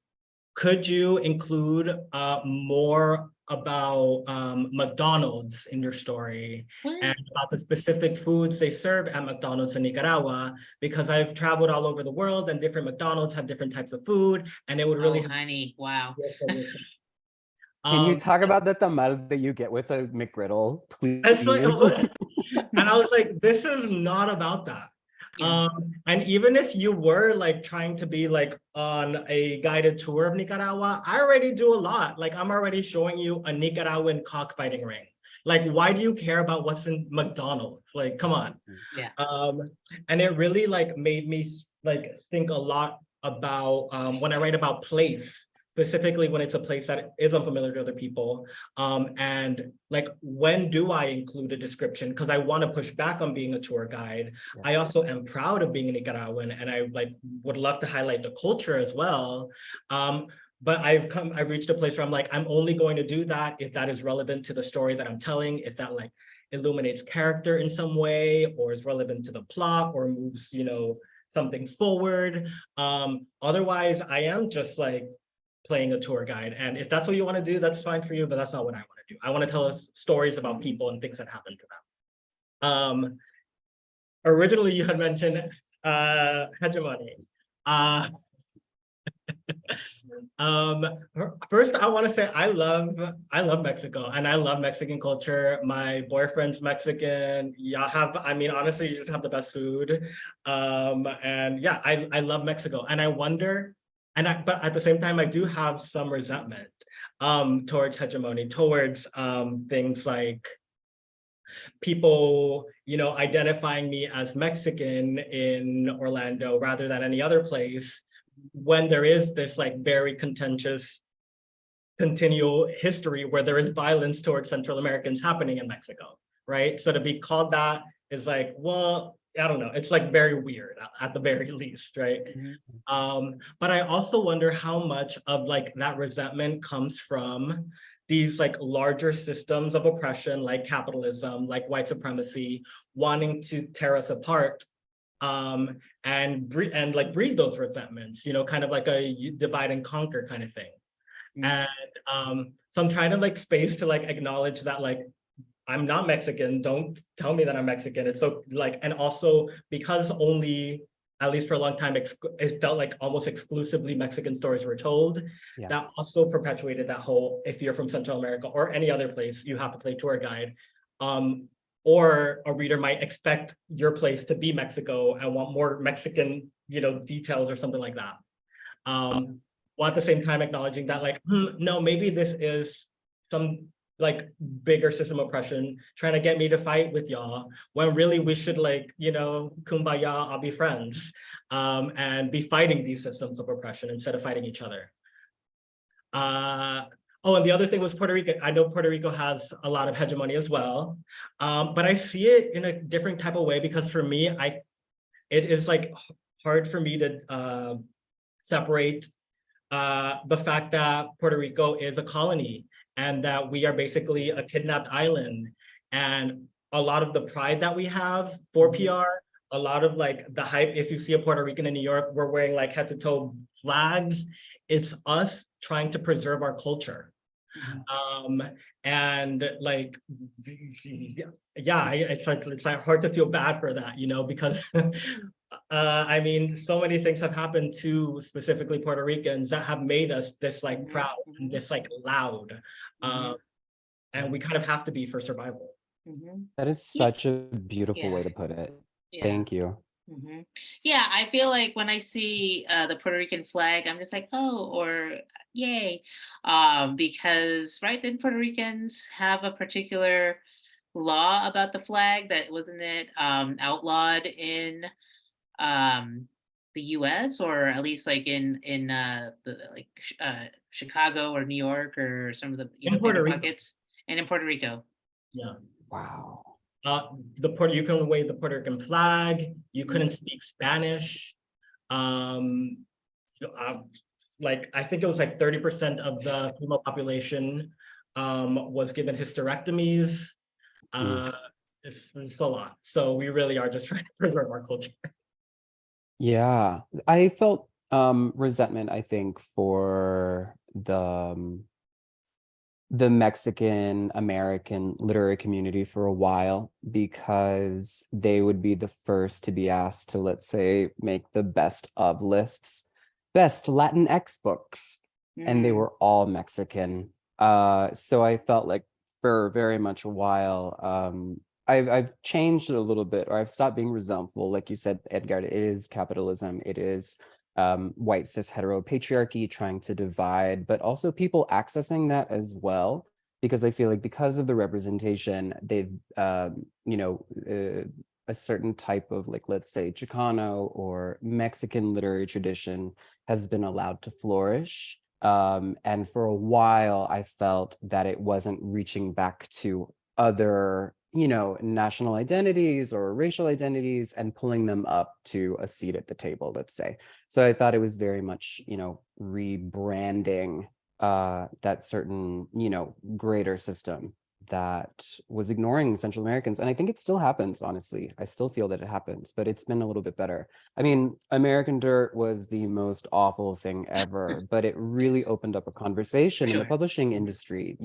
could you include more about McDonald's in your story and about the specific foods they serve at McDonald's in Nicaragua? Because I've traveled all over the world and different McDonald's have different types of food, and it would really honey, wow. Can you talk about the tamal that you get with a McGriddle, please? And I was like, this is not about that. Yeah. And even if you were like trying to be like on a guided tour of Nicaragua, I already do a lot. Like I'm already showing you a Nicaraguan cockfighting ring. Like, why do you care about what's in McDonald's? Like, come on. Yeah. And it really like made me like think a lot about when I write about place, specifically when it's a place that is unfamiliar to other people. And like, when do I include a description? Because I want to push back on being a tour guide. Yeah. I also am proud of being a Nicaraguan, and I like would love to highlight the culture as well. But I've reached a place where I'm like, I'm only going to do that if that is relevant to the story that I'm telling, if that like illuminates character in some way, or is relevant to the plot, or moves, you know, something forward. Otherwise, I am just like playing a tour guide. And if that's what you want to do, that's fine for you, but that's not what I want to do. I want to tell us stories about people and things that happen to them. Originally, you had mentioned hegemony. First, I want to say I love Mexico, and I love Mexican culture. My boyfriend's Mexican. Y'all have, I mean, honestly, you just have the best food. And yeah, I love Mexico, and I wonder, but at the same time, I do have some resentment towards hegemony, towards things like people, you know, identifying me as Mexican in Orlando rather than any other place, when there is this like very contentious continual history where there is violence towards Central Americans happening in Mexico, right? So to be called that is like, well, I don't know, it's like very weird at the very least, right? But I also wonder how much of like that resentment comes from these like larger systems of oppression, like capitalism, like white supremacy, wanting to tear us apart, and like breed those resentments, you know, kind of like a divide and conquer kind of thing. And so I'm trying to like space to like acknowledge that like I'm not Mexican, don't tell me that I'm Mexican. It's so like, and also because only, at least for a long time, it felt like almost exclusively Mexican stories were told. Yeah. That also perpetuated that whole, if you're from Central America or any other place, you have to play tour guide. Or a reader might expect your place to be Mexico and want more Mexican, you know, details or something like that. While at the same time acknowledging that like, no, maybe this is some like bigger system oppression trying to get me to fight with y'all, when really we should like, you know, kumbaya, I'll be friends, and be fighting these systems of oppression instead of fighting each other. Oh, and the other thing was Puerto Rico. I know Puerto Rico has a lot of hegemony as well, but I see it in a different type of way, because for me, it is like hard for me to separate the fact that Puerto Rico is a colony and that we are basically a kidnapped island. And a lot of the pride that we have for PR, a lot of like the hype, if you see a Puerto Rican in New York, we're wearing like head to toe flags. It's us trying to preserve our culture. And like, yeah, it's like hard to feel bad for that, you know, because I mean, so many things have happened to specifically Puerto Ricans that have made us this like proud and this like loud. And we kind of have to be for survival. That is such a beautiful way to put it. Thank you. Yeah, I feel like when I see the Puerto Rican flag, I'm just like, oh, or yay, because right then Puerto Ricans have a particular law about the flag that wasn't it outlawed in the U.S. or at least like in Chicago or New York or some of the Puerto Rico. pockets, and in Puerto Rico. Yeah. Wow. You can only wave the Puerto Rican flag. You couldn't speak Spanish. Like I think it was like 30% of the female population was given hysterectomies. It's a lot. So we really are just trying to preserve our culture. Yeah, I felt resentment, I think, for the Mexican American literary community for a while, because they would be the first to be asked to, let's say, make the best of lists, best Latinx books, and they were all Mexican. So I felt like for very much a while, I've changed it a little bit, or I've stopped being resentful. Like you said, Edgar, it is capitalism. It is white cis hetero patriarchy trying to divide, but also people accessing that as well, because I feel like because of the representation, they've a certain type of, like, let's say Chicano or Mexican literary tradition has been allowed to flourish. And for a while, I felt that it wasn't reaching back to other, national identities or racial identities and pulling them up to a seat at the table, let's say. So I thought it was very much, rebranding that certain, greater system that was ignoring Central Americans. And I think it still happens, honestly. I still feel that it happens, but it's been a little bit better. I mean, American Dirt was the most awful thing ever, but it really opened up a conversation in the publishing industry,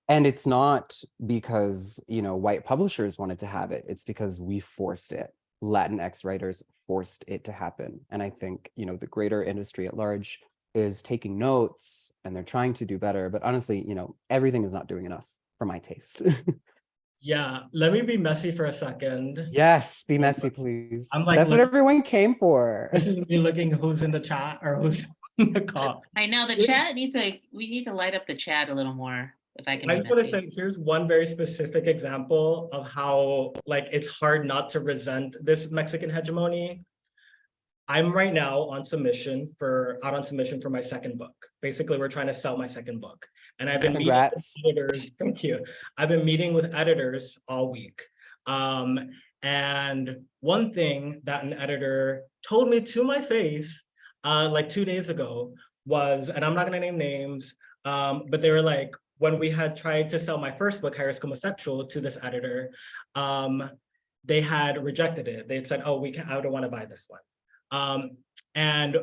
and it's not because, white publishers wanted to have it. It's because we forced it. Latinx writers forced it to happen. And I think, the greater industry at large is taking notes and they're trying to do better. But honestly, everything is not doing enough for my taste. Yeah, let me be messy for a second. Yes, be messy, please. I'm like, that's what everyone came for. This is me looking who's in the chat or who's in the call. I know the chat we need to light up the chat a little more. If I can. I just want to say, here's one very specific example of how like it's hard not to resent this Mexican hegemony. I'm right now out on submission for my second book. Basically, we're trying to sell my second book. And I've been meeting with editors. Thank you. I've been meeting with editors all week. And one thing that an editor told me to my face, like 2 days ago was, and I'm not gonna name names, but they were like, when we had tried to sell my first book, High Risk Homosexual, to this editor, they had rejected it. They had said, oh, I don't wanna buy this one. And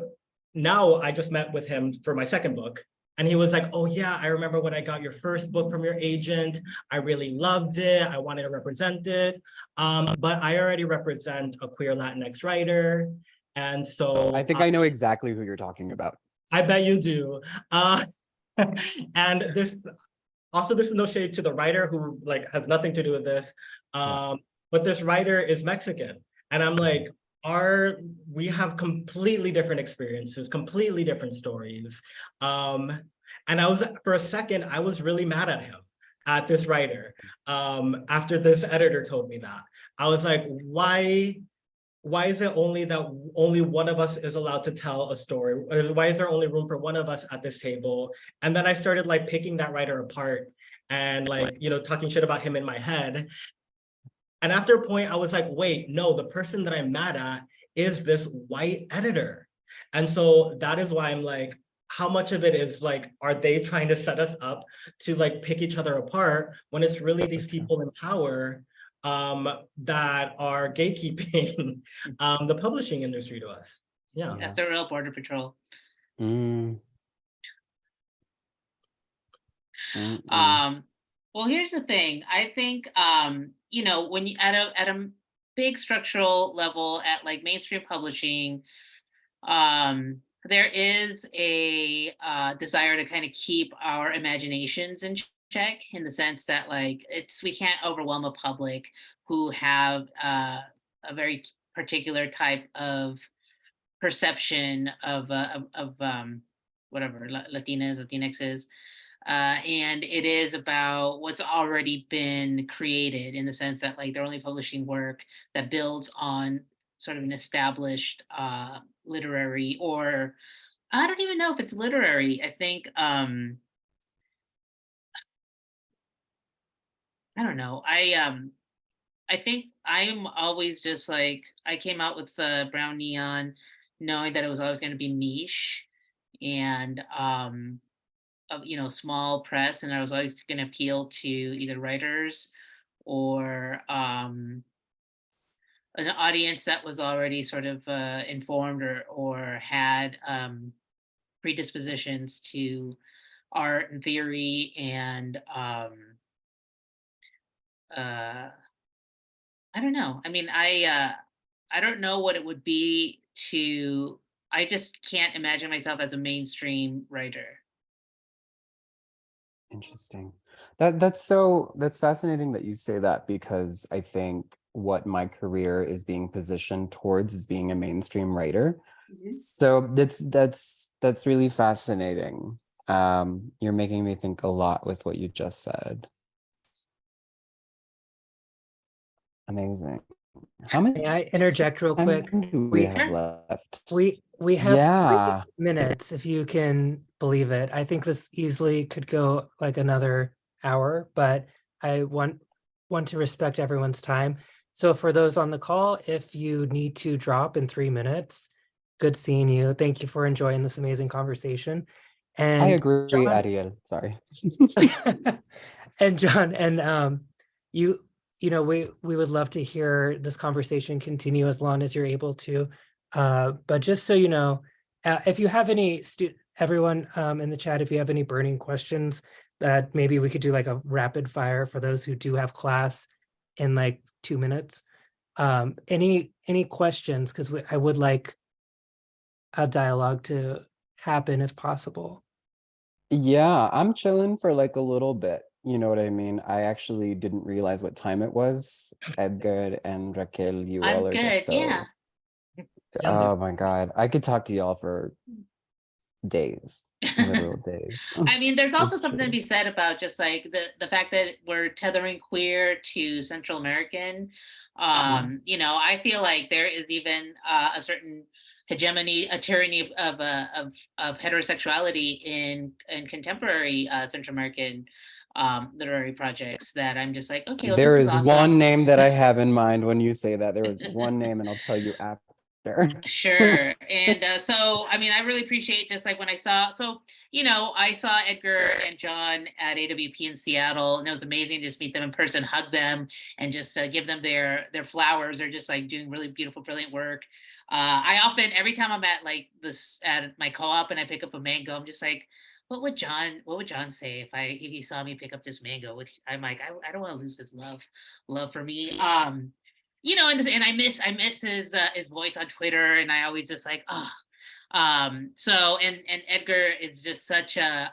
now I just met with him for my second book. And he was like, oh yeah, I remember when I got your first book from your agent. I really loved it. I wanted to represent it. But I already represent a queer Latinx writer. And so I think I know exactly who you're talking about. I bet you do. And this is no shade to the writer who like has nothing to do with this. But this writer is Mexican. And I'm like, we have completely different experiences, completely different stories. And for a second, I was really mad at him, at this writer. After this editor told me that, I was like, why is it only that only one of us is allowed to tell a story? Or why is there only room for one of us at this table? And then I started like picking that writer apart and like, talking shit about him in my head. And after a point, I was like, wait, no, the person that I'm mad at is this white editor. And so that is why I'm like, how much of it is like, are they trying to set us up to like pick each other apart when it's really these people in power that are gatekeeping the publishing industry to us? Yeah. That's the real border patrol. Well, here's the thing. I think when you at a big structural level at like mainstream publishing, there is a desire to kind of keep our imaginations in check, in the sense that like we can't overwhelm a public who have a very particular type of perception of whatever Latinas, Latinxes. And it is about what's already been created, in the sense that like they're only publishing work that builds on sort of an established literary, or I don't even know if it's literary. I think I don't know. I think I'm always just like, I came out with Brown Neon knowing that it was always going to be niche and small press, and I was always going to appeal to either writers or an audience that was already sort of informed or had predispositions to art and theory, and I don't know. I mean, I don't know what it would be to. I just can't imagine myself as a mainstream writer. Interesting. That's fascinating that you say that, because I think what my career is being positioned towards is being a mainstream writer. Mm-hmm. So that's really fascinating. You're making me think a lot with what you just said. Amazing. How many? May I interject real quick? We have left. We have 3 minutes, if you can believe it. I think this easily could go like another hour, but I want to respect everyone's time. So for those on the call, if you need to drop in 3 minutes, good seeing you. Thank you for enjoying this amazing conversation. And I agree, John, Ariel. Sorry. And John, and we would love to hear this conversation continue as long as you're able to. But just so you know, if you have any, everyone in the chat, if you have any burning questions that maybe we could do like a rapid fire for those who do have class in like 2 minutes. Any questions? Because I would like a dialogue to happen if possible. Yeah, I'm chilling for like a little bit. You know what I mean? I actually didn't realize what time it was. Edgar and Raquel, you all are just so... Yeah. Oh my God. I could talk to y'all for days, literal days. I mean, there's also something to be said about just like the fact that we're tethering queer to Central American. I feel like there is even a certain hegemony, a tyranny of heterosexuality in contemporary Central American literary projects that I'm just like, okay, well, there is awesome. One name that I have in mind when you say that. There is one name, and I'll tell you after. Sure. And so, I mean, I really appreciate just like when I saw Edgar and John at AWP in Seattle, and it was amazing to just meet them in person, hug them, and just give them their flowers. They're just like doing really beautiful, brilliant work. I often, every time I'm at like this at my co-op and I pick up a mango, I'm just like, what would John say if he saw me pick up this mango? I'm like, I don't want to lose his love for me. And I miss his voice on Twitter, and I always just like, so and Edgar is just such a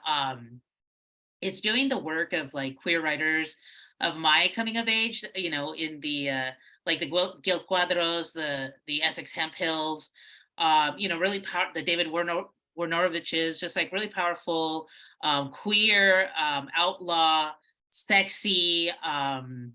is doing the work of like queer writers of my coming of age, in the like the Gil Cuadros, the Essex Hemp Hills, really the David Wojnarowicz's, just like really powerful queer, outlaw, sexy, and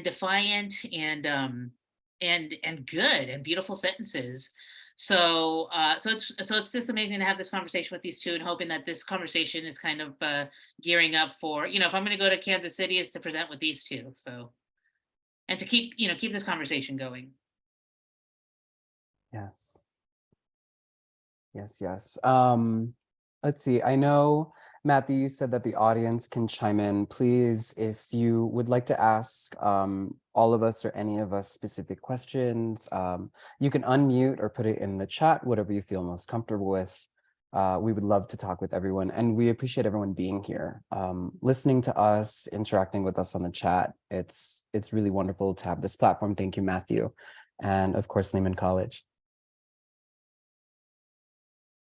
defiant, and good and beautiful sentences. So it's just amazing to have this conversation with these two, and hoping that this conversation is kind of gearing up for, if I'm going to go to Kansas City, is to present with these two. So, and to keep this conversation going. Yes. Yes, yes. Let's see. I know, Matthew, you said that the audience can chime in. Please, if you would like to ask all of us or any of us specific questions, you can unmute or put it in the chat, whatever you feel most comfortable with. We would love to talk with everyone, and we appreciate everyone being here, listening to us, interacting with us on the chat. It's really wonderful to have this platform. Thank you, Matthew, and of course, Lehman College.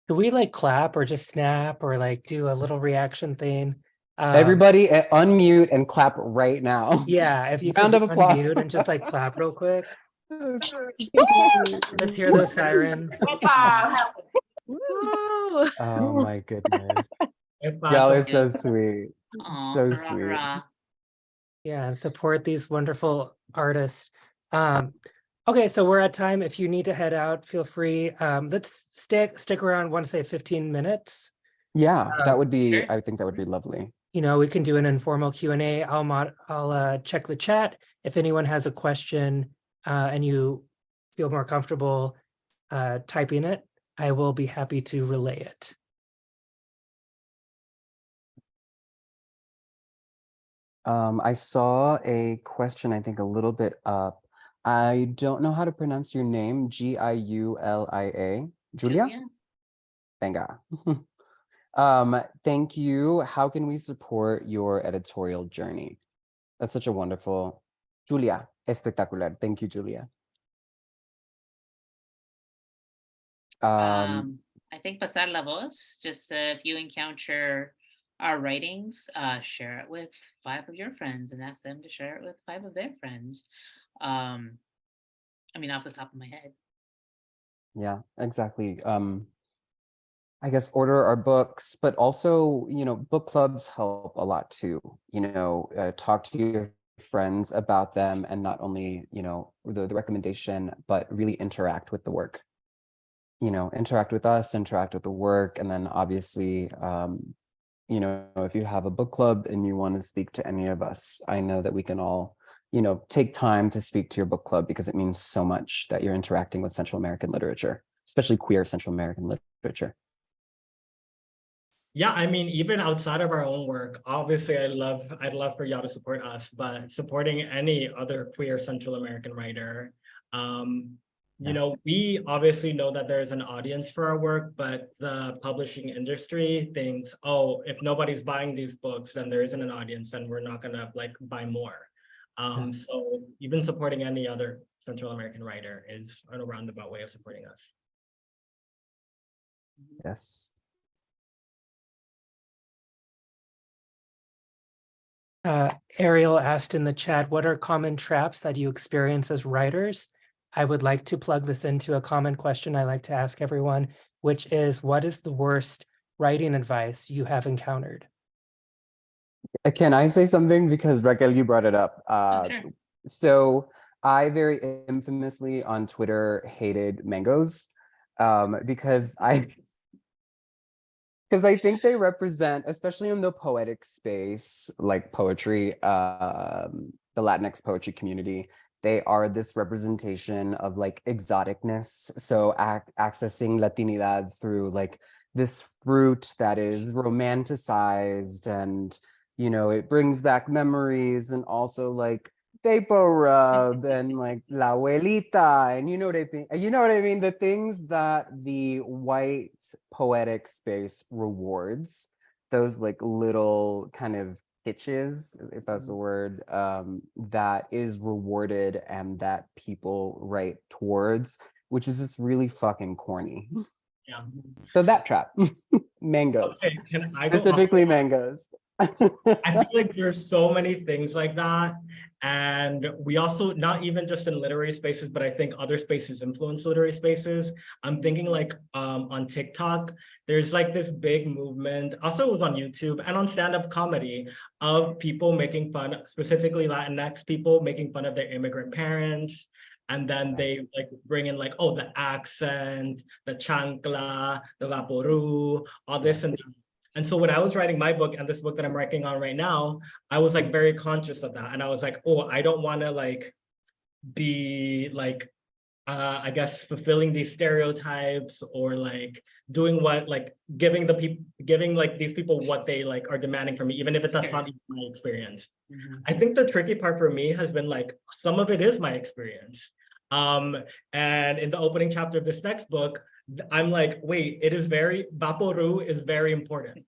Do we like clap or just snap or like do a little reaction thing? Everybody unmute and clap right now. Yeah, if you could Round of applause. unmute and just like clap real quick. Let's hear those sirens. Oh my goodness. Y'all are so sweet. So sweet. Yeah, and support these wonderful artists. Okay, so we're at time. If you need to head out, feel free. Let's stick around, want to say 15 minutes. Yeah, that would be, Sure. I think that would be lovely. You know, we can do an informal Q&A. I'll check the chat. If anyone has a question and you feel more comfortable typing it, I will be happy to relay it. I saw a question, I think a little bit up. I don't know how to pronounce your name. Giulia? Julia? Venga. Thank you. How can we support your editorial journey? That's such a wonderful, Julia, espectacular. Thank you, Julia. I think pasar la voz, just if you encounter our writings, share it with 5 of your friends and ask them to share it with 5 of their friends. I mean, off the top of my head. Yeah, exactly. I guess order our books, but also, you know, book clubs help a lot too. You know, talk to your friends about them, and not only, you know, the recommendation, but really interact with the work. You know, interact with us, interact with the work, and then obviously, you know, if you have a book club and you want to speak to any of us, I know that we can all, you know, take time to speak to your book club, because it means so much that you're interacting with Central American literature, especially queer Central American literature. Yeah, I mean, even outside of our own work, obviously I'd love for y'all to support us, but supporting any other queer Central American writer. You know, we obviously know that there's an audience for our work, but the publishing industry thinks, oh, if nobody's buying these books, then there isn't an audience and we're not gonna like buy more. So even supporting any other Central American writer is a roundabout way of supporting us. Yes. Ariel asked in the chat, what are common traps that you experience as writers? I would like to plug this into a common question I like to ask everyone, which is, what is the worst writing advice you have encountered? Can I say something? Because Raquel, you brought it up. Sure. So I very infamously on Twitter hated mangoes because I think they represent, especially in the poetic space, like poetry, the Latinx poetry community, they are this representation of like exoticness. So accessing Latinidad through like this fruit that is romanticized, and, you know, it brings back memories, and also like vapor rub and like la abuelita, and you know what I think, you know what I mean, the things that the white poetic space rewards, those like little kind of hitches, if that's a word, that is rewarded and that people write towards, which is just really fucking corny. Yeah. So that trap. Mangoes. Okay, can I go specifically mangoes. I feel like there's so many things like that. And we also, not even just in literary spaces, but I think other spaces influence literary spaces. I'm thinking like on TikTok, there's like this big movement, also it was on YouTube and on stand-up comedy, of people making fun, specifically Latinx people making fun of their immigrant parents. And then they like bring in like, oh, the accent, the chancla, the vaporu, all this and that. And so when I was writing my book and this book that I'm working on right now, I was like very conscious of that. And I was like, oh, I don't want to like be like I guess fulfilling these stereotypes or like doing what, like giving like these people what they like are demanding from me, even if that's not even my experience. I think the tricky part for me has been like, some of it is my experience. And in the opening chapter of this next book, I'm like, wait, Vaporu is very important.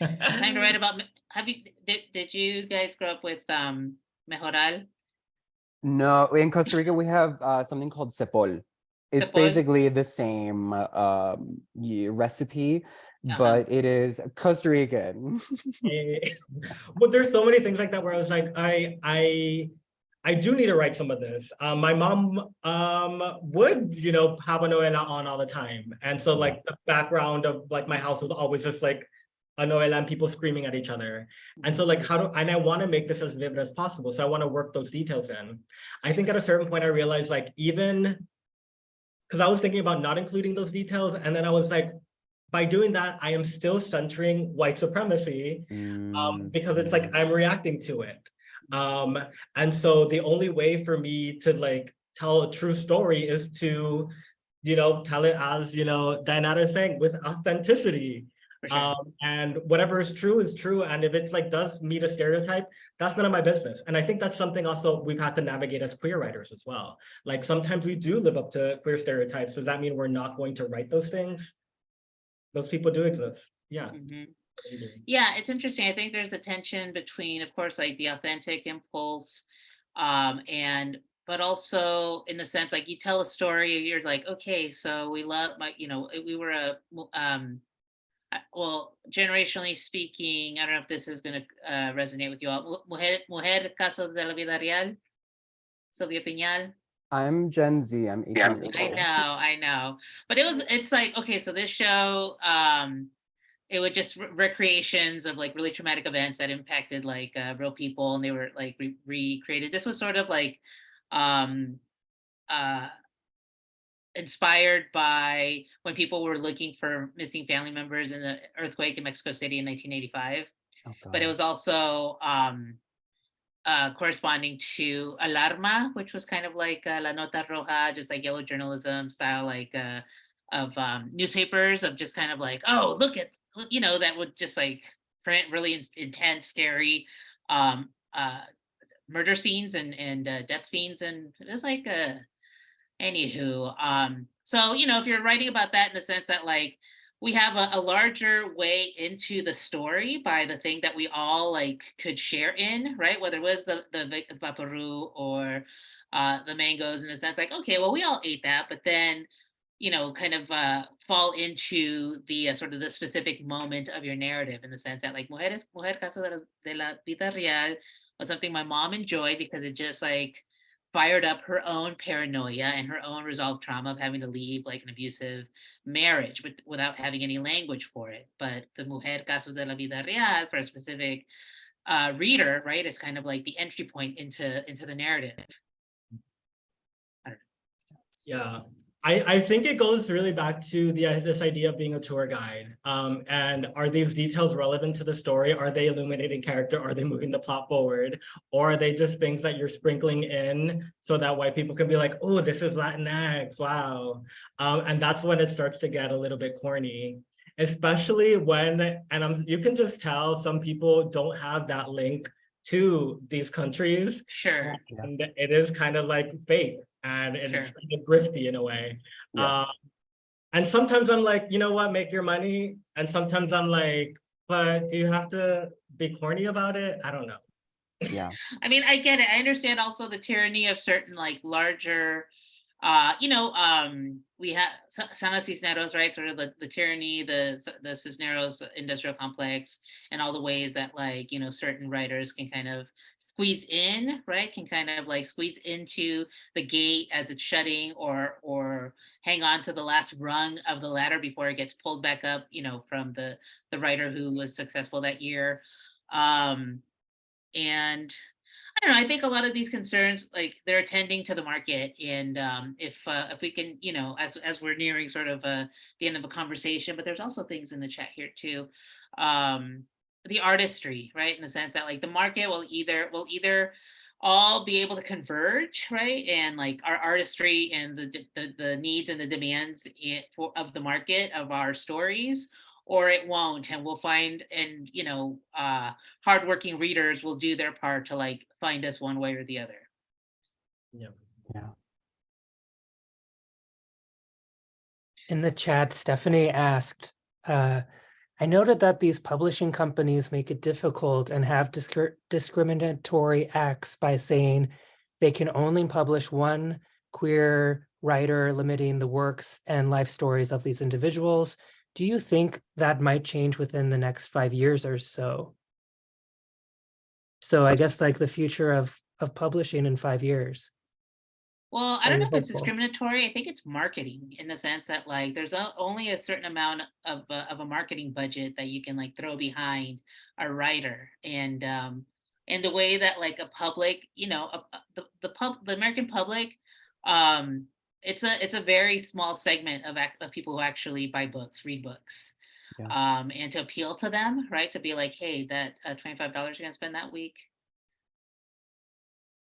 It's time to write about, did you guys grow up with Mejoral? No, in Costa Rica, we have something called cepol. It's Cepol? basically the same recipe, but it is Costa Rican. But there's so many things like that where I was like, I do need to write some of this. My mom would, you know, have a novela on all the time. And so like the background of like my house was always just like a novela and people screaming at each other. And so like and I want to make this as vivid as possible. So I want to work those details in. I think at a certain point I realized like, even because I was thinking about not including those details. And then I was like, by doing that, I am still centering white supremacy because it's like I'm reacting to it. And so the only way for me to like tell a true story is to, you know, tell it as, you know, Diana is saying, with authenticity. Sure. And whatever is true is true. And if it like does meet a stereotype, that's none of my business. And I think that's something also we've had to navigate as queer writers as well. Like sometimes we do live up to queer stereotypes. Does that mean we're not going to write those things? Those people do exist. Yeah. Yeah, it's interesting. I think there's a tension between, of course, like the authentic impulse, but also in the sense like you tell a story, you're like, okay, so we love we were well, generationally speaking, I don't know if this is going to resonate with you all. Mujer Casos de la Vida Real, Sylvia Pinal. I'm Gen Z. I'm 18 years old. I know. But it's like, okay, so this show, it would just recreations of like really traumatic events that impacted like real people, and they were like recreated. This was sort of like inspired by when people were looking for missing family members in the earthquake in Mexico City in 1985. But it was also corresponding to Alarma, which was kind of like La Nota Roja, just like yellow journalism style, like of newspapers, of just kind of like, oh, look at, you know, that would just like print really intense, scary murder scenes and death scenes. And it was like, anywho, so, you know, if you're writing about that in the sense that like, we have a larger way into the story by the thing that we all like could share in, right? Whether it was the vaporu or the mangoes, in a sense like, okay, well, we all ate that, but then, you know, kind of fall into the sort of the specific moment of your narrative, in the sense that like Mujer Caso de la Vida Real was something my mom enjoyed because it just like fired up her own paranoia and her own resolved trauma of having to leave like an abusive marriage, but without having any language for it. But the Mujer Casos de la Vida Real, for a specific reader, right, is kind of like the entry point into the narrative. Yeah, I think it goes really back to this idea of being a tour guide. And are these details relevant to the story? Are they illuminating character? Are they moving the plot forward? Or are they just things that you're sprinkling in so that white people can be like, oh, this is Latinx, wow. And that's when it starts to get a little bit corny, especially when, you can just tell some people don't have that link to these countries. Sure. And it is kind of like fake. And it's kind of grifty in a way. Yes. And sometimes I'm like, you know what, make your money. And sometimes I'm like, but do you have to be corny about it? I don't know. Yeah. I mean, I get it. I understand also the tyranny of certain like larger, we have Sana Cisneros, right? Sort of the tyranny, the Cisneros industrial complex, and all the ways that like, you know, certain writers can kind of squeeze in, right? Can kind of like squeeze into the gate as it's shutting, or hang on to the last rung of the ladder before it gets pulled back up, you know, from the writer who was successful that year. And I don't know, I think a lot of these concerns, like they're attending to the market. And if we can, you know, as we're nearing sort of the end of a conversation, but there's also things in the chat here too. The artistry, right? In the sense that like the market will either all be able to converge, right? And like our artistry and the needs and the demands of the market of our stories, or it won't. And we'll find, and hardworking readers will do their part to like find us one way or the other. Yeah. Yeah. In the chat, Stephanie asked, I noted that these publishing companies make it difficult and have discriminatory acts by saying they can only publish one queer writer, limiting the works and life stories of these individuals. Do you think that might change within the next 5 years or so? So I guess like the future of publishing in 5 years. Well, I don't Are know you if it's hopeful? discriminatory. I think it's marketing in the sense that like there's only a certain amount of a marketing budget that you can like throw behind a writer, and the way that like a public, the American public, it's a very small segment of people who actually buy books, read books, Yeah. and to appeal to them, right? To be like, hey, that $25 you're gonna spend that week,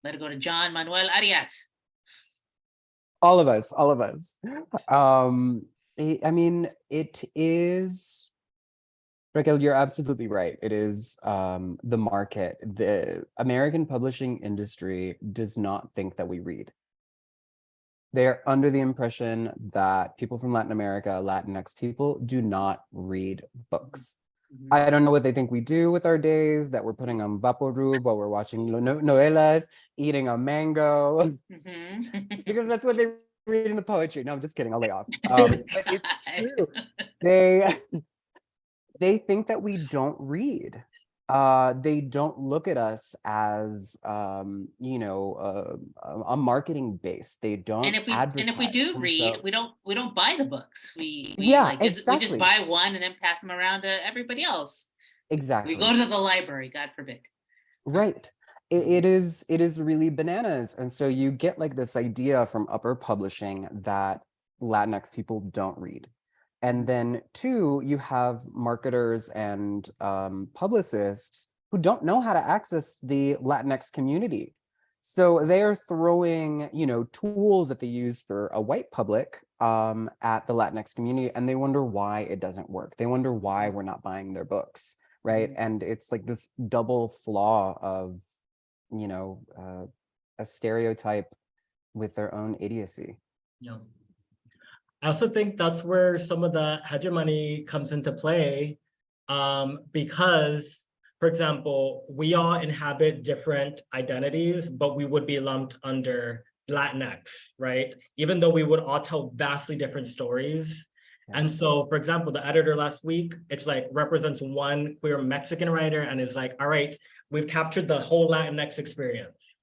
let it go to John Manuel Arias. All of us. I mean, it is, Raquel, you're absolutely right. It is the market. The American publishing industry does not think that we read. They're under the impression that people from Latin America, Latinx people, do not read books. Mm-hmm. I don't know what they think we do with our days, that we're putting on Vaporub while we're watching novelas, eating a mango, because that's what they read in the poetry. No, I'm just kidding. I'll lay off. But it's true. They think that we don't read. They don't look at us as a marketing base. They don't and if we do advertise. read, So, we don't buy the books. We exactly. just buy one and then pass them around to everybody else. Exactly. We go to the library, God forbid. Right. It is really bananas. And so you get like this idea from upper publishing that Latinx people don't read. And then 2, you have marketers and publicists who don't know how to access the Latinx community. So they're throwing, tools that they use for a white public at the Latinx community, and they wonder why it doesn't work. They wonder why we're not buying their books, right? And it's like this double flaw of, a stereotype with their own idiocy. Yeah. I also think that's where some of the hegemony comes into play, because, for example, we all inhabit different identities, but we would be lumped under Latinx, right? Even though we would all tell vastly different stories. Yeah. And so, for example, the editor last week, it's like represents one queer Mexican writer and is like, all right, we've captured the whole Latinx experience.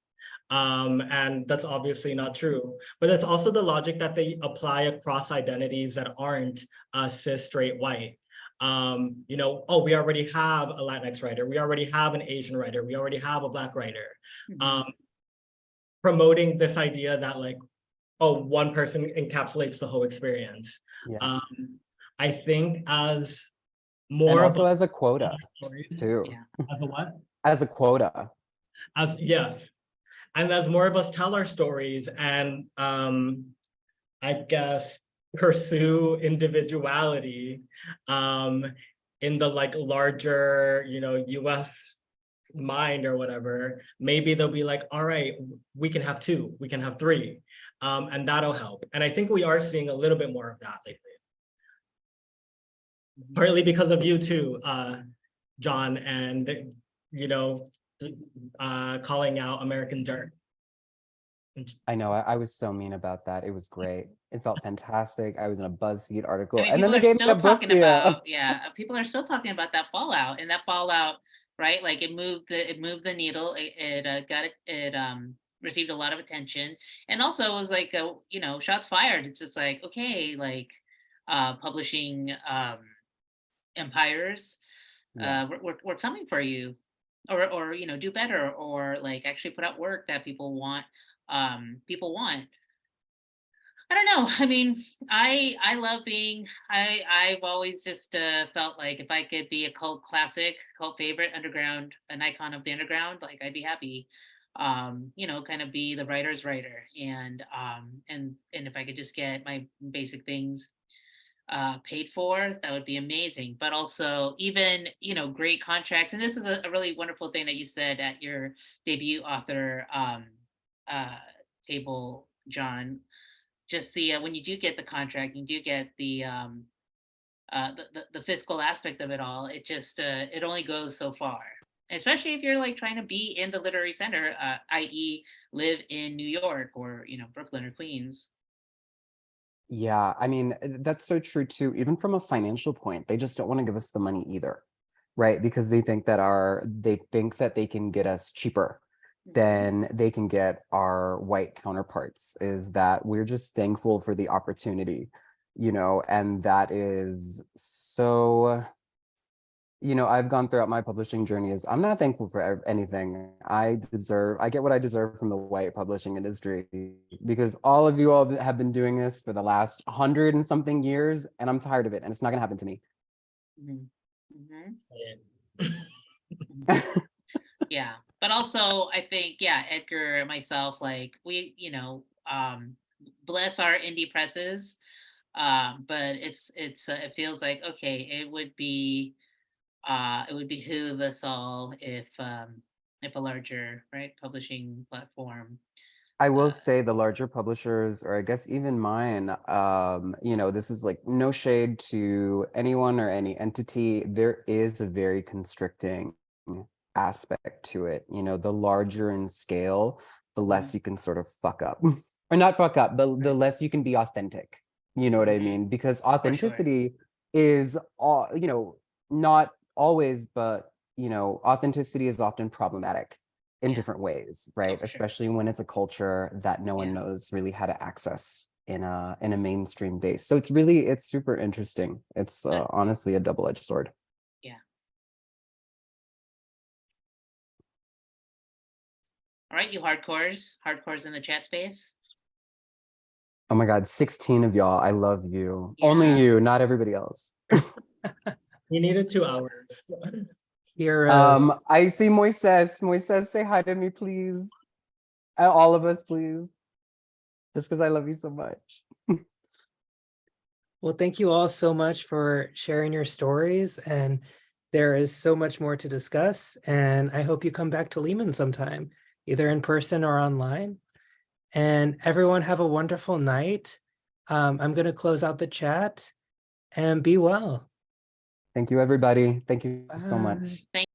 And that's obviously not true, but that's also the logic that they apply across identities that aren't cis, straight, white. We already have a Latinx writer, we already have an Asian writer, we already have a Black writer. Promoting this idea that like, one person encapsulates the whole experience. Yeah. I think as more and also as a quota too. Yeah. As a what? As a quota. Yes. And as more of us tell our stories and I guess pursue individuality in the like larger, US mind or whatever, maybe they'll be like, all right, we can have 2, we can have 3, and that'll help. And I think we are seeing a little bit more of that lately. Partly because of you too, John, and calling out American dirt. I know, I was so mean about that. It was great. It felt fantastic. I was in a BuzzFeed article, I mean, and then they gave me a book deal. People are still talking about that fallout, and that fallout, right? Like it moved the needle. It received a lot of attention, and also it was like shots fired. It's just like, okay, like publishing empires, we're coming for you, or do better, or like actually put out work that people want. I don't know. I mean, I love being, I've always just felt like if I could be a cult classic, cult favorite, underground, an icon of the underground, like I'd be happy. kind of be the writer's writer, and if I could just get my basic things paid for, that would be amazing. But also even, great contracts. And this is a really wonderful thing that you said at your debut author table, John. Just the when you do get the contract, you do get the fiscal aspect of it all. It just it only goes so far, especially if you're like trying to be in the literary center, i.e. live in New York or Brooklyn or Queens. Yeah, I mean, that's so true too. Even from a financial point, they just don't want to give us the money either, right? Because they think that they can get us cheaper than they can get our white counterparts. Is that we're just thankful for the opportunity, and that is so. I've gone throughout my publishing journey is I'm not thankful for anything. I get what I deserve from the white publishing industry, because all of you all have been doing this for the last 100 and something years, and I'm tired of it, and it's not gonna happen to me. Yeah, but also I think, Edgar and myself, like we, bless our indie presses, but it feels like, okay, it would behoove us all if a larger, right, publishing platform. I will say the larger publishers, or I guess even mine, this is like no shade to anyone or any entity. There is a very constricting aspect to it. The larger in scale, the less you can sort of fuck up. Or not fuck up, but the less you can be authentic. You know what I mean? Because authenticity is all, not always, but authenticity is often problematic in different ways, right? Especially when it's a culture that no one knows really how to access in a mainstream base. So it's super interesting. It's honestly a double-edged sword. Yeah. All right, you hardcores in the chat space. Oh my God, 16 of y'all. I love you. Yeah. Only you, not everybody else. You needed 2 hours. Heroes. I see Moises. Moises, say hi to me, please. All of us, please. Just because I love you so much. Well, thank you all so much for sharing your stories. And there is so much more to discuss. And I hope you come back to Lehman sometime, either in person or online. And everyone have a wonderful night. I'm going to close out the chat and be well. Thank you, everybody. Thank you so much. Bye. Thank